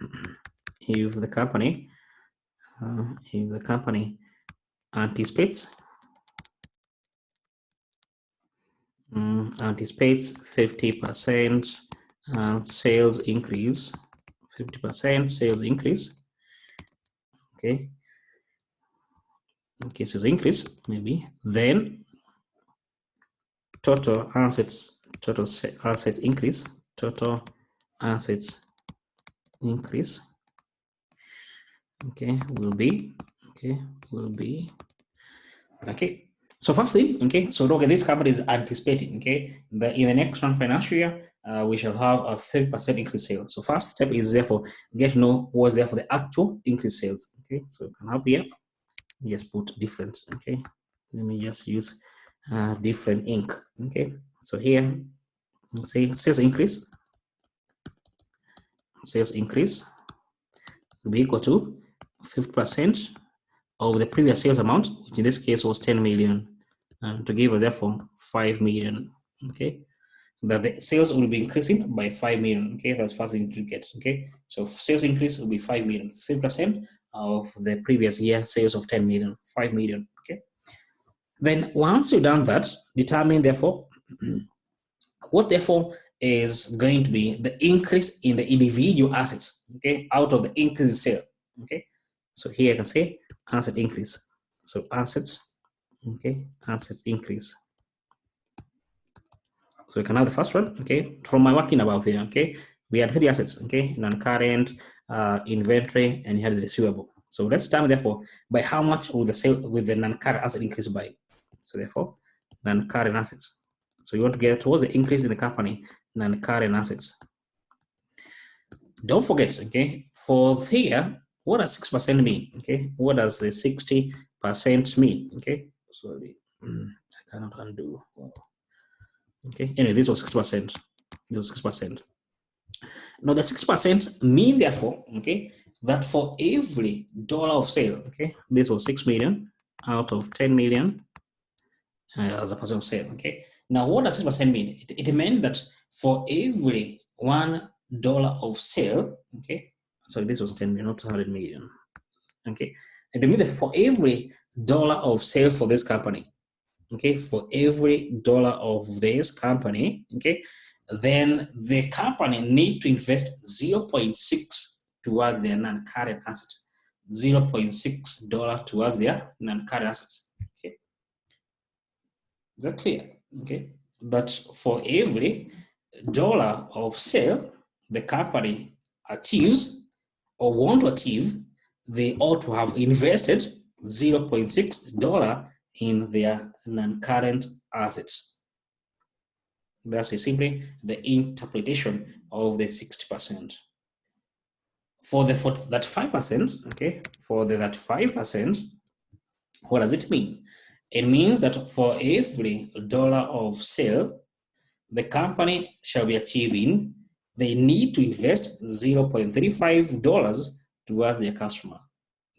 anticipates 50% sales increase, 50% sales increase, sales increase, maybe, then total assets increase, will be, So firstly, so look at this company is anticipating, that in the next financial year, we shall have a 50% increase sales. So first step is therefore get to know what's there for the actual increase sales. So you can have here, just put different. Let me just use different ink. So here, say sales increase will be equal to 50% of the previous sales amount, which in this case was 10 million, to give us therefore 5 million. Okay, that the sales will be increasing by 5 million. Okay, that's first thing to get. Okay, so sales increase will be 5 million, 3% of the previous year sales of 10 million, 5 million. Okay, then once you've done that, determine therefore what therefore is going to be the increase in the individual assets. Okay, out of the increase in sale. Okay, so here I can say asset increase. So assets, okay, assets increase. So we can have the first one, okay, from my working above here, okay. We had 3 assets, okay, non-current, inventory, and you had the receivable. So let's determine therefore by how much will the sale with the non-current asset increase by. So therefore, non-current assets. So you want to get towards the increase in the company non-current assets. Don't forget, okay, for here, what does 6% mean? Okay, what does the 60% mean? Okay, sorry, I cannot undo. Okay, anyway, this was 6%. This was 6%. Now the 6% mean therefore, okay, that for every dollar of sale, okay, this was 6 million out of 10 million as a percent of sale. Okay, now what does 6% mean? It meant that for every $1 of sale, okay, so this was 10 million, not 100 million. Okay, and it means that for every dollar of sale for this company, okay, for every dollar of this company, okay, then the company need to invest 0.6 towards their non-current asset, $0.6 towards their non-current assets. Okay, is that clear? Okay, that for every dollar of sale the company achieves or want to achieve, they ought to have invested $0.6 in their non-current assets. That's simply the interpretation of the 60%. For that 5%, okay, for that 5%, what does it mean? It means that for every dollar of sale the company shall be achieving, they need to invest $0.35 towards their customer,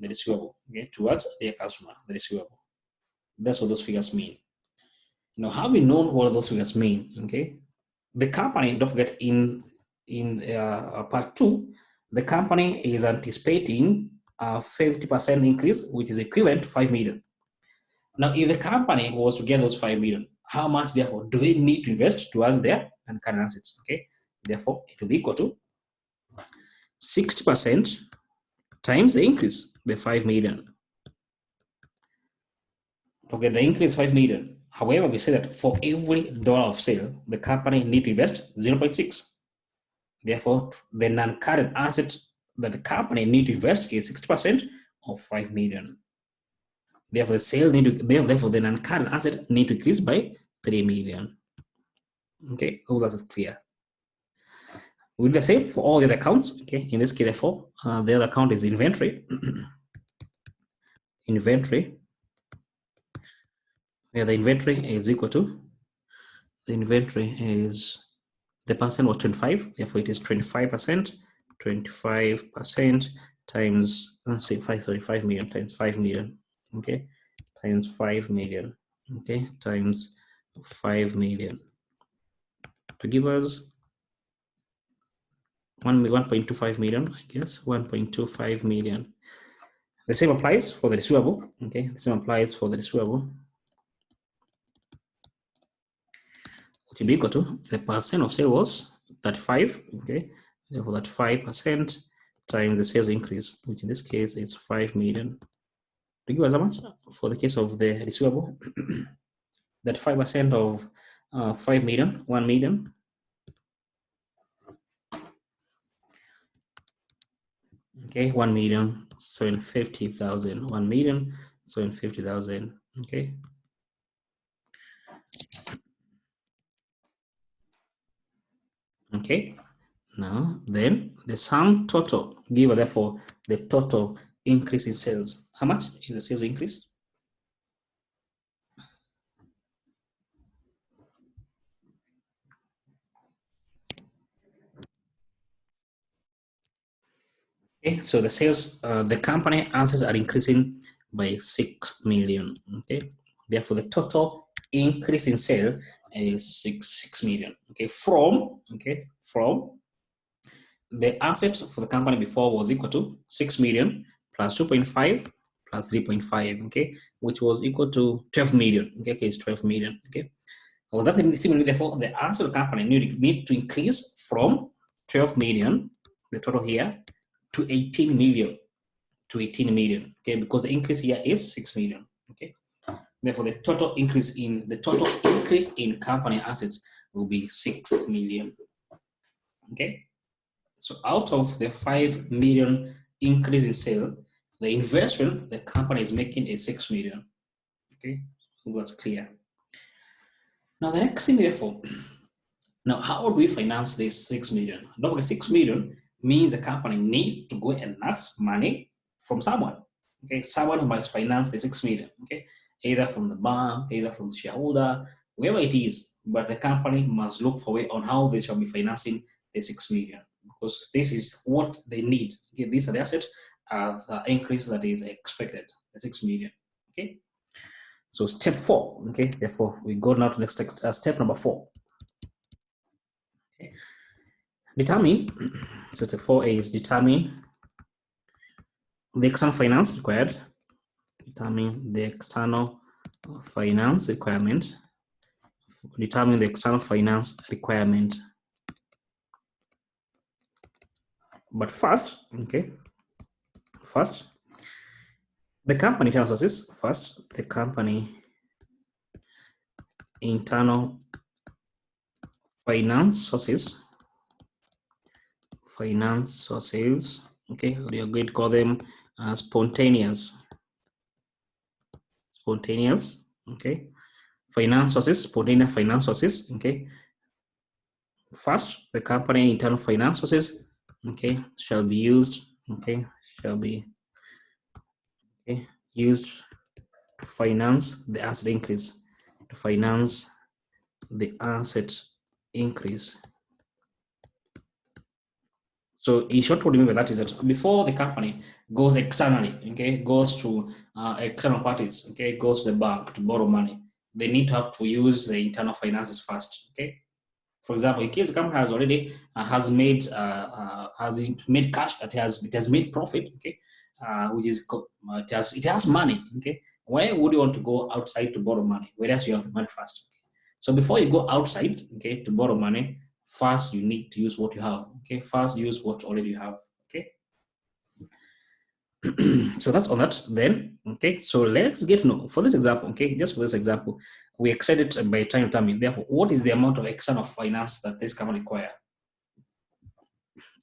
the receivable, okay, towards their customer, the receivable. That's what those figures mean. Now, having known what those figures mean, okay, the company, don't forget, in part 2, the company is anticipating a 50% increase, which is equivalent to 5 million. Now, if the company was to get those 5 million, how much therefore do they need to invest towards their non-current assets? Okay, therefore it will be equal to 60% times the increase, the 5 million. Okay, the increase 5 million. However, we say that for every dollar of sale, the company need to invest 0.6. Therefore, the non-current asset that the company need to invest is 60% of 5 million. Therefore, the sale need to, therefore the non-current asset need to increase by 3 million. Okay, hope that is clear. With the same for all the other accounts. Okay, in this case, therefore, the other account is inventory. Inventory, where the inventory is equal to, the inventory is, the percent was 25, therefore it is 25%. 25% times, let's say 5 million times 5 million. Okay, times 5 million. Okay, times 5 million to give us 1.25 million, I guess, 1.25 million. The same applies for the receivable. Okay, the same applies for the receivable, which will be equal to the percent of sale was 35. Okay, therefore that 5% times the sales increase, which in this case is 5 million. To give us how much for the case of the receivable? That 5% of 5 million, 1 million. Okay, 1,750,000, 1,750,000. Okay. Okay. Now, then the sum total, give therefore the total increase in sales. How much is the sales increase? Okay, so the sales, the company assets are increasing by 6 million. Okay, therefore the total increase in sale is 6 million. Okay, from the asset for the company before was equal to 6 million plus 2.5 plus 3.5, okay, which was equal to 12 million. Okay, it's 12 million. Okay, so that's similarly, therefore, the asset of the company need to increase from 12 million, the total here, to 18 million. Okay, because the increase here is 6 million. Okay, therefore the total increase in company assets will be 6 million. Okay, so out of the 5 million increase in sale, the investment the company is making is 6 million. Okay, so that's clear. Now the next thing, therefore, now how do we finance this 6 million? Don't forget, 6 million means the company need to go and ask money from someone. Okay, someone must finance the 6 million. Okay, either from the bank, either from the shareholder, whoever it is, but the company must look for a way on how they shall be financing the 6 million, because this is what they need. Okay, these are the assets, the increase that is expected, the 6 million. Okay, so step 4. Okay, therefore we go now to next step number 4. Okay. Determine, so step 4 is determine the external finance required. Determine the external finance requirement. Determine the external finance requirement. But first, okay, the company internal sources. First, the company internal finance sources. Okay, we are going to call them spontaneous. Okay, finance sources, spontaneous finance sources. Okay, first, the company internal finance sources, okay, shall be used. Okay, used to finance the asset increase. To finance the asset increase. So in short, what do you mean by that is that before the company goes externally, okay, goes to external parties, okay, goes to the bank to borrow money, they need to have to use the internal finances first. Okay, for example, in case the company has already has made cash, it has made profit, okay, which is it has money, okay. Why would you want to go outside to borrow money, whereas you have the money first? Okay? So before you go outside, okay, to borrow money, first you need to use what you have. Okay, first use what already you have. Okay. So that's on that then. Okay, so let's get to know for this example. Okay, just for this example, we exceeded by time to time. Therefore, what is the amount of external finance that this company require?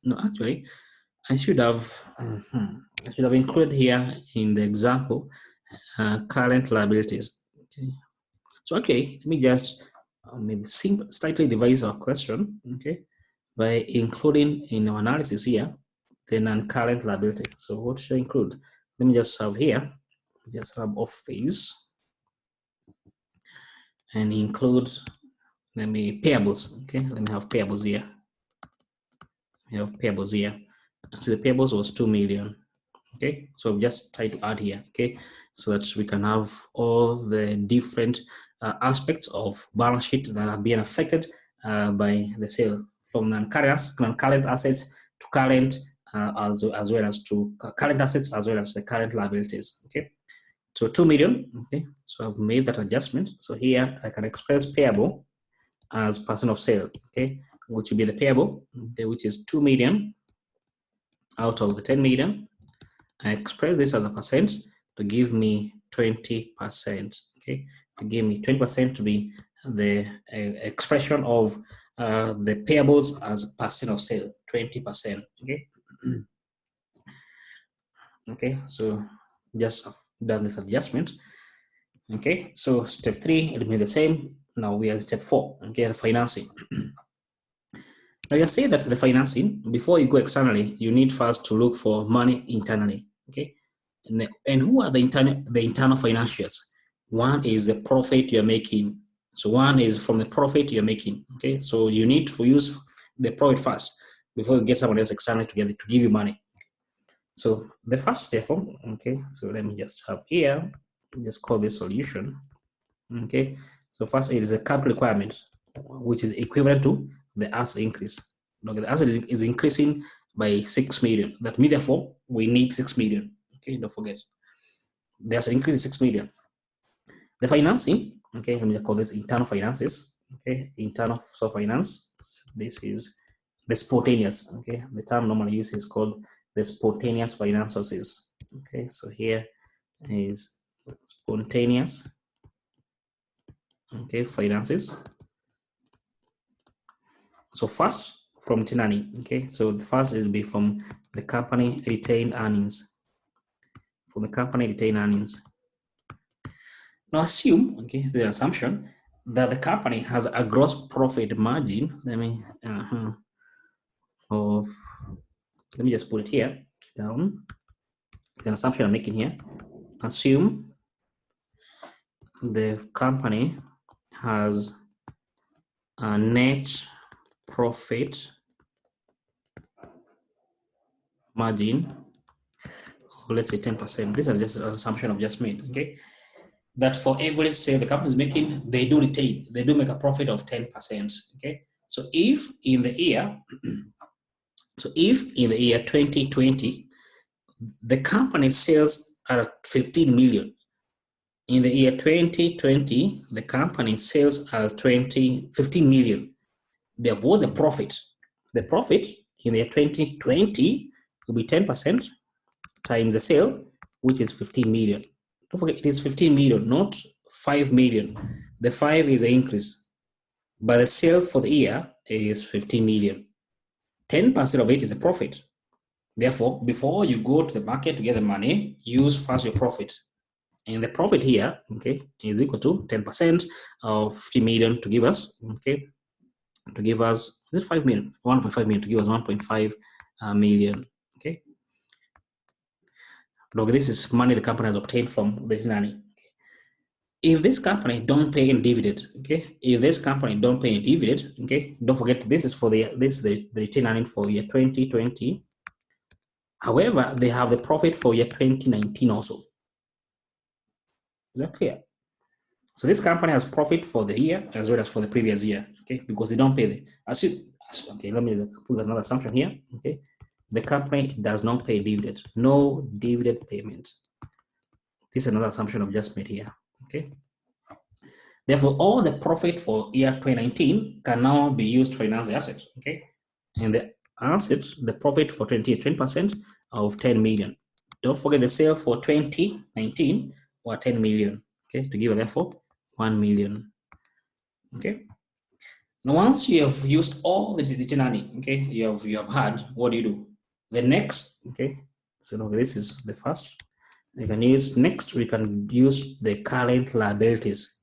No, actually, I should have included here in the example current liabilities. Okay, so okay, let me just maybe slightly revise our question. Okay, by including in our analysis here the non-current liability. So what should I include? Let me just have here, just have off phase and include, let me payables. Okay, let me have payables here. We have payables here. So the payables was 2 million. Okay, so just try to add here. Okay, so that we can have all the different aspects of balance sheet that are being affected by the sale, from non-current assets to current, as well as to current assets as well as the current liabilities. Okay, so 2 million. Okay, so I've made that adjustment. So here I can express payable as percent of sale. Okay, which will be the payable, okay, which is 2 million out of the 10 million. I express this as a percent to give me 20%. Okay, to give me 20% to be the expression of the payables as a percent of sale, 20%. Okay. Okay, so just done this adjustment. Okay, so step 3 it will be the same. Now we are step 4. Okay, the financing. Now you say that the financing, before you go externally, you need first to look for money internally. Okay, and who are the internal financiers? One is the profit you're making. So one is from the profit you're making. Okay, so you need to use the profit first before you get someone else externally together to give you money. So the first, therefore, okay, so let me just have here, just call this solution. Okay, So first, it is a capital requirement, which is equivalent to the asset increase. Okay, the asset is increasing by 6 million. That means, therefore, we need 6 million. Okay, don't forget. The asset increase is 6 million. The financing, okay, let me call this internal finances. Okay, internal finance. This is the spontaneous. Okay, the term normally used is called the spontaneous finances. Okay, so here is spontaneous. Okay, finances. So first from Tinani, okay, so the first is be from the company retained earnings. From the company retained earnings. Now assume, okay, the assumption that the company has a gross profit margin. Let me just put it here down. It's an assumption I'm making here. Assume the company has a net profit margin, or let's say 10%. This is just an assumption I've just made, okay? That for every sale the company is making, they do retain, they do make a profit of 10%, okay? So if in the year 2020, the company sales are 15 million. In the year 2020, the company sales are 15 million. There was a profit. The profit in the year 2020 will be 10% times the sale, which is 15 million. Don't forget, it is 15 million, not 5 million. The 5 is an increase, but the sale for the year is 15 million. 10% of it is a profit. Therefore, before you go to the market to get the money, use first your profit. And the profit here, okay, is equal to 10% of 50 million to give us, okay, to give us, is it 5 million? 1.5 million to give us 1.5 million, okay. Look, this is money the company has obtained from the Tinani. If this company don't pay any dividend, okay, if this company don't pay any dividend, okay, don't forget this is for the retained earnings for year 2020. However, they have the profit for year 2019 also. Is that clear? So this company has profit for the year as well as for the previous year, okay, because they don't pay the, okay, let me put another assumption here, okay. The company does not pay dividend, no dividend payment. This is another assumption I've just made here, okay. Therefore, all the profit for year 2019 can now be used to finance the asset, okay. And the assets, the profit for 20 is 20% of 10 million. Don't forget the sale for 2019 were 10 million, okay, to give therefore 1 million, okay. Now, once you have used all the itinerary, okay, you have had, what do? The next, okay, so now this is the first. We can use next, we can use the current liabilities.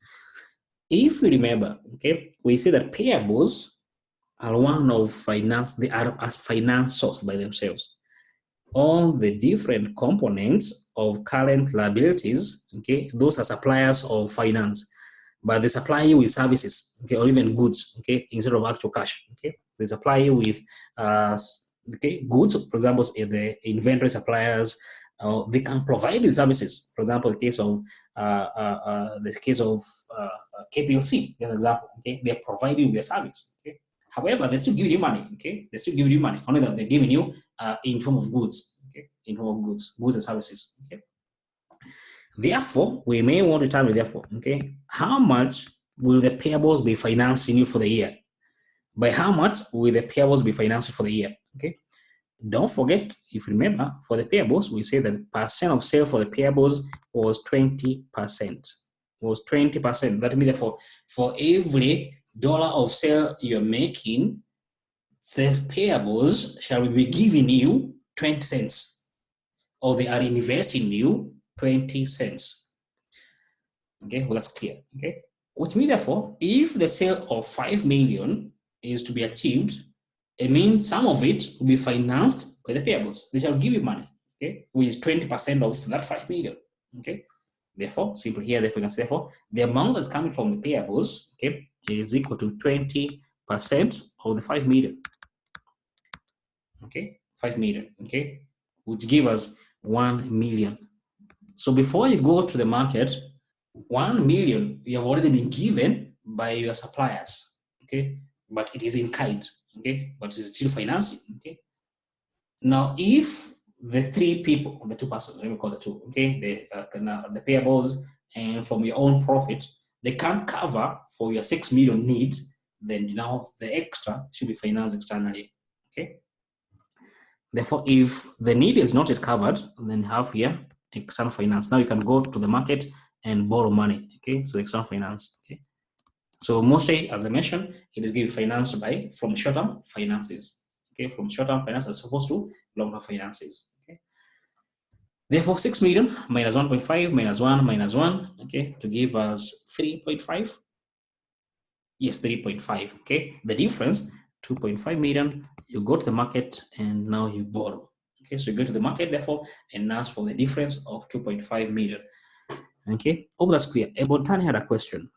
If you remember, okay, we say that payables are one of finance, they are as finance source by themselves. All the different components of current liabilities, okay, those are suppliers of finance, but they supply you with services, okay, or even goods, okay, instead of actual cash, okay. They supply you with okay, goods, for example, the inventory suppliers. They can provide you services. For example, the case of KPLC, as an example, okay, they provide you with a service, okay. However, they still give you money, okay. They still give you money, only that they're giving you in form of goods, okay, in form of goods and services, okay. Therefore, we may want to determine, therefore, okay, how much will the payables be financing you for the year? By how much will the payables be financed for the year? Okay. Don't forget, if you remember, for the payables, we say that percent of sale for the payables was 20%. Was 20%. That means that for every dollar of sale you're making, the payables shall be giving you 20 cents, or they are investing you 20 cents. Okay, well, that's clear. Okay, which means therefore, if the sale of 5 million is to be achieved, it means some of it will be financed by the payables. They shall give you money, okay, which is 20% of that 5 million. Okay, therefore, simply here, therefore, you can say, therefore, the amount that's coming from the payables, okay, is equal to 20% of the 5 million. Okay, 5 million, okay, which give us 1 million. So before you go to the market, 1 million you have already been given by your suppliers, okay, but it is in kind, okay, but it's still financing, okay. Now, if the three people, the two persons, let me call the two, okay, the payables and from your own profit, they can't cover for your 6 million need, then now the extra should be financed externally, okay. Therefore, if the need is not yet covered, then you have here external finance. Now you can go to the market and borrow money, okay, so external finance, okay. So mostly, as I mentioned, it is given financed by from short-term finances, okay, from short-term finance as opposed to long-term finances, okay. Therefore, 6 million minus 1.5 minus 1 minus 1, okay, to give us 3.5. Yes, 3.5, okay. The difference, 2.5 million, you go to the market and now you borrow. Okay, so you go to the market, therefore, and ask for the difference of 2.5 million. Okay, hope that's clear. Ebontani had a question.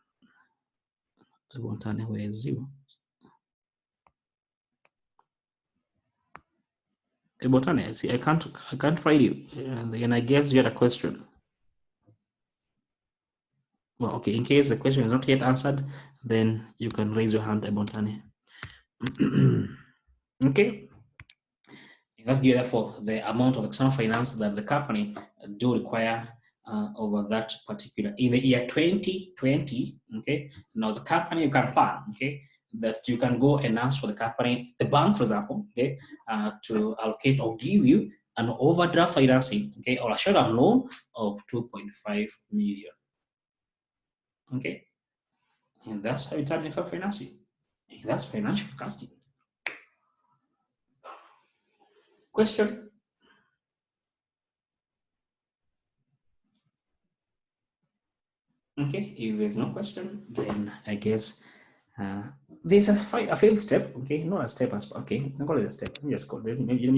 Ebontani, where is you? Ebontani, see, I can't find you. And I guess you had a question. Well, okay, in case the question is not yet answered, then you can raise your hand, Ebontani. Okay. That gives therefore the amount of external finance that the company do require over that particular in the year 2020. Okay, now as a company you can plan, okay, that you can go and ask for the company, the bank, for example, okay, to allocate or give you an overdraft financing, okay, or a short-term loan of 2.5 million. Okay, and that's how you turn into financing. And that's financial forecasting. Question? Okay, if there's no question, then I guess there's a fifth step. Okay, not a step as okay. I call it a step. Let me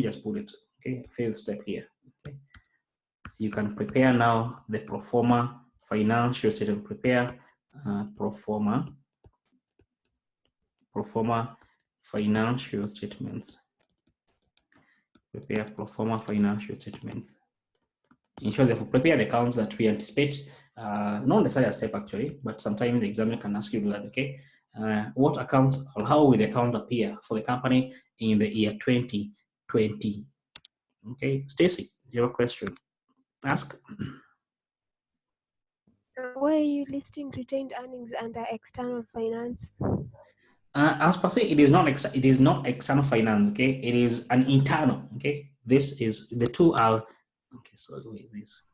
just put it. Okay, fifth step here. Okay, you can prepare now the pro forma financial statement. Prepare pro forma financial statements. Prepare pro forma financial statements. Ensure they prepare the accounts that we anticipate, not necessarily a step actually, but sometimes the examiner can ask you that, okay, what accounts or how will the account appear for the company in the year 2020? Okay, Stacy, your question. Ask. Why are you listing retained earnings under external finance? As per se, it is not external finance. Okay, it is an internal. Okay, this is the two are. Okay, so who is this?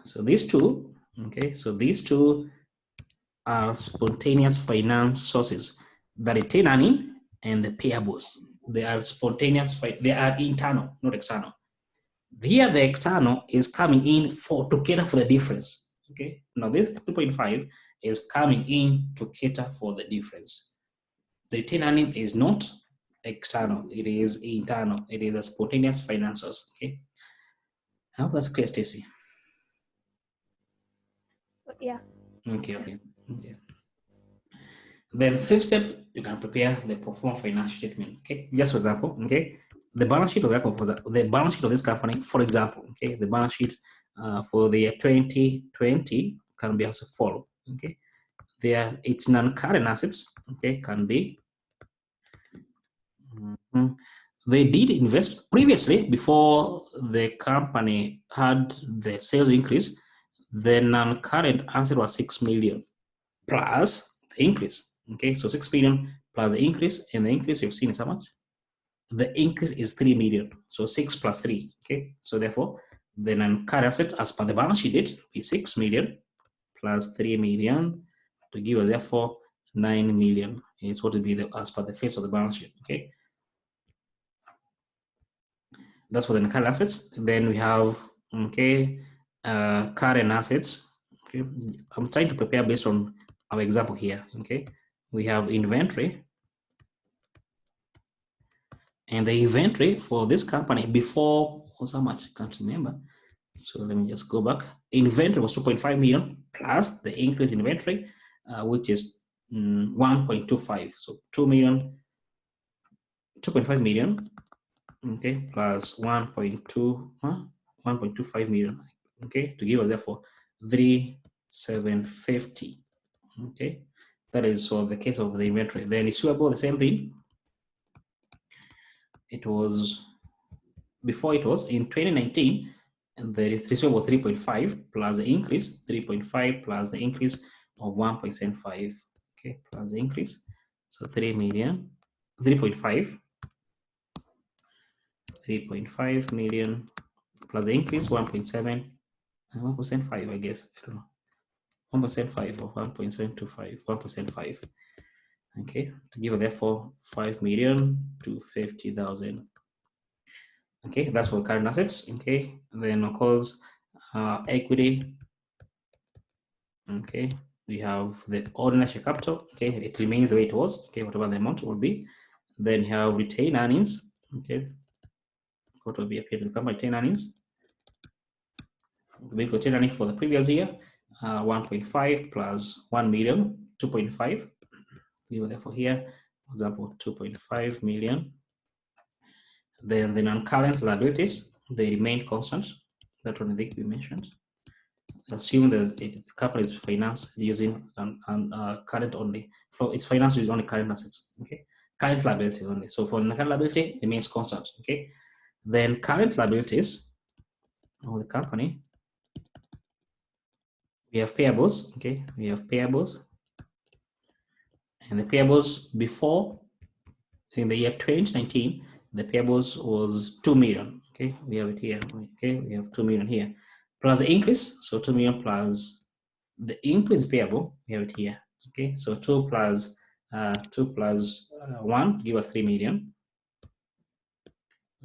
So these two. Okay, so these two are spontaneous finance sources, the retained earning and the payables. They are spontaneous, they are internal, not external. Here, the external is coming in to cater for the difference. Okay, now this 2.5 is coming in to cater for the difference. The retained earning is not external, it is internal, it is a spontaneous finance source. Okay, I hope that's clear, Stacy. Yeah. Okay. Then fifth step, you can prepare the pro forma financial statement. Okay, just for example, okay, the balance sheet of this company, for example, okay, the balance sheet for the year 2020 can be as follow. Okay, there it's non-current assets. Okay, can be. They did invest previously before the company had the sales increase. The non-current asset was 6 million plus the increase. Okay, so 6 million plus the increase, and the increase you've seen is how much? The increase is 3 million. So 6 plus 3. Okay, so therefore, the non-current asset as per the balance sheet date will be 6 million plus 3 million to give us therefore 9 million is what will be as per the face of the balance sheet. Okay, that's for the non-current assets. Then we have current assets. Okay, I'm trying to prepare based on our example here. Okay, we have inventory, and the inventory for this company before was how much? I can't remember. So let me just go back. Inventory was 2.5 million plus the increase in inventory, which is 1.25. So 2.5 million, okay, plus 1.25 million, okay, to give us therefore 3,750. Okay, that is for the case of the inventory. Then receivable, the same thing. It was before, it was in 2019, and the receivable was 3.5 plus the increase 3.5 plus the increase of 1.75. Okay, plus the increase, so 3 million, 3.5 million plus the increase 1.7 and 1.5, I guess. I don't know. 1.5 or 1.725, 1.5. Okay, to give therefore 5,250,000. Okay, that's for current assets. Okay, and then of course equity. Okay, we have the ordinary share capital. Okay, it remains the way it was. Okay, whatever the amount will be. Then you have retained earnings. Okay, what will be appeared to the company retained earnings. We got retained earnings for the previous year, 1.5 plus 1 million, 2.5. We were therefore here, for example, 2.5 million. Then the non-current liabilities, they remain constant. That one I think we mentioned. Assume that the company is financed using current only. For its finance using only current assets. Okay, current liability only. So for the current liability remains constant. Okay, then current liabilities of the company, we have payables. Okay, we have payables, and the payables before, in the year 2019, the payables was 2 million. Okay, we have it here. Okay, we have 2 million here, plus the increase. So 2 million plus the increase payable, we have it here. Okay, so 2 plus 1 give us 3 million.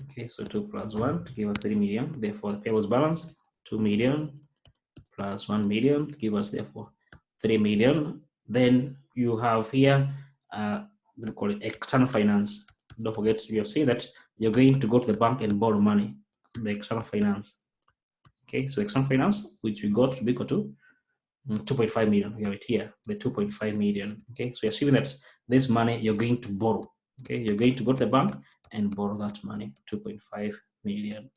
Okay, so 2 plus 1 to give us 3 million. Therefore, the payables balance 2 million plus 1 million to give us therefore 3 million. Then you have here, we call it external finance. Don't forget, you have seen that you're going to go to the bank and borrow money, the external finance. Okay, so external finance, which we got to be equal to 2.5 million. We have it here, the 2.5 million. Okay, so you're assuming that this money you're going to borrow. Okay, you're going to go to the bank and borrow that money, 2.5 million.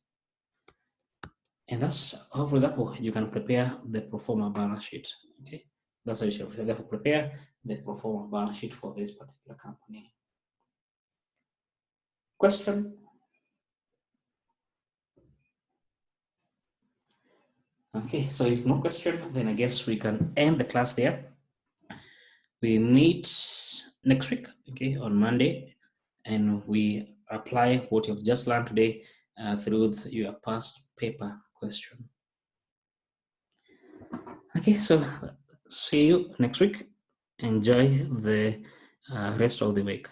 And that's how, for example, you can prepare the pro forma balance sheet. Okay, that's how you should therefore prepare the pro forma balance sheet for this particular company. Question? Okay, so if no question, then I guess we can end the class there. We meet next week, okay, on Monday, and we apply what you've just learned today through your past paper question. Okay, so see you next week. Enjoy the rest of the week.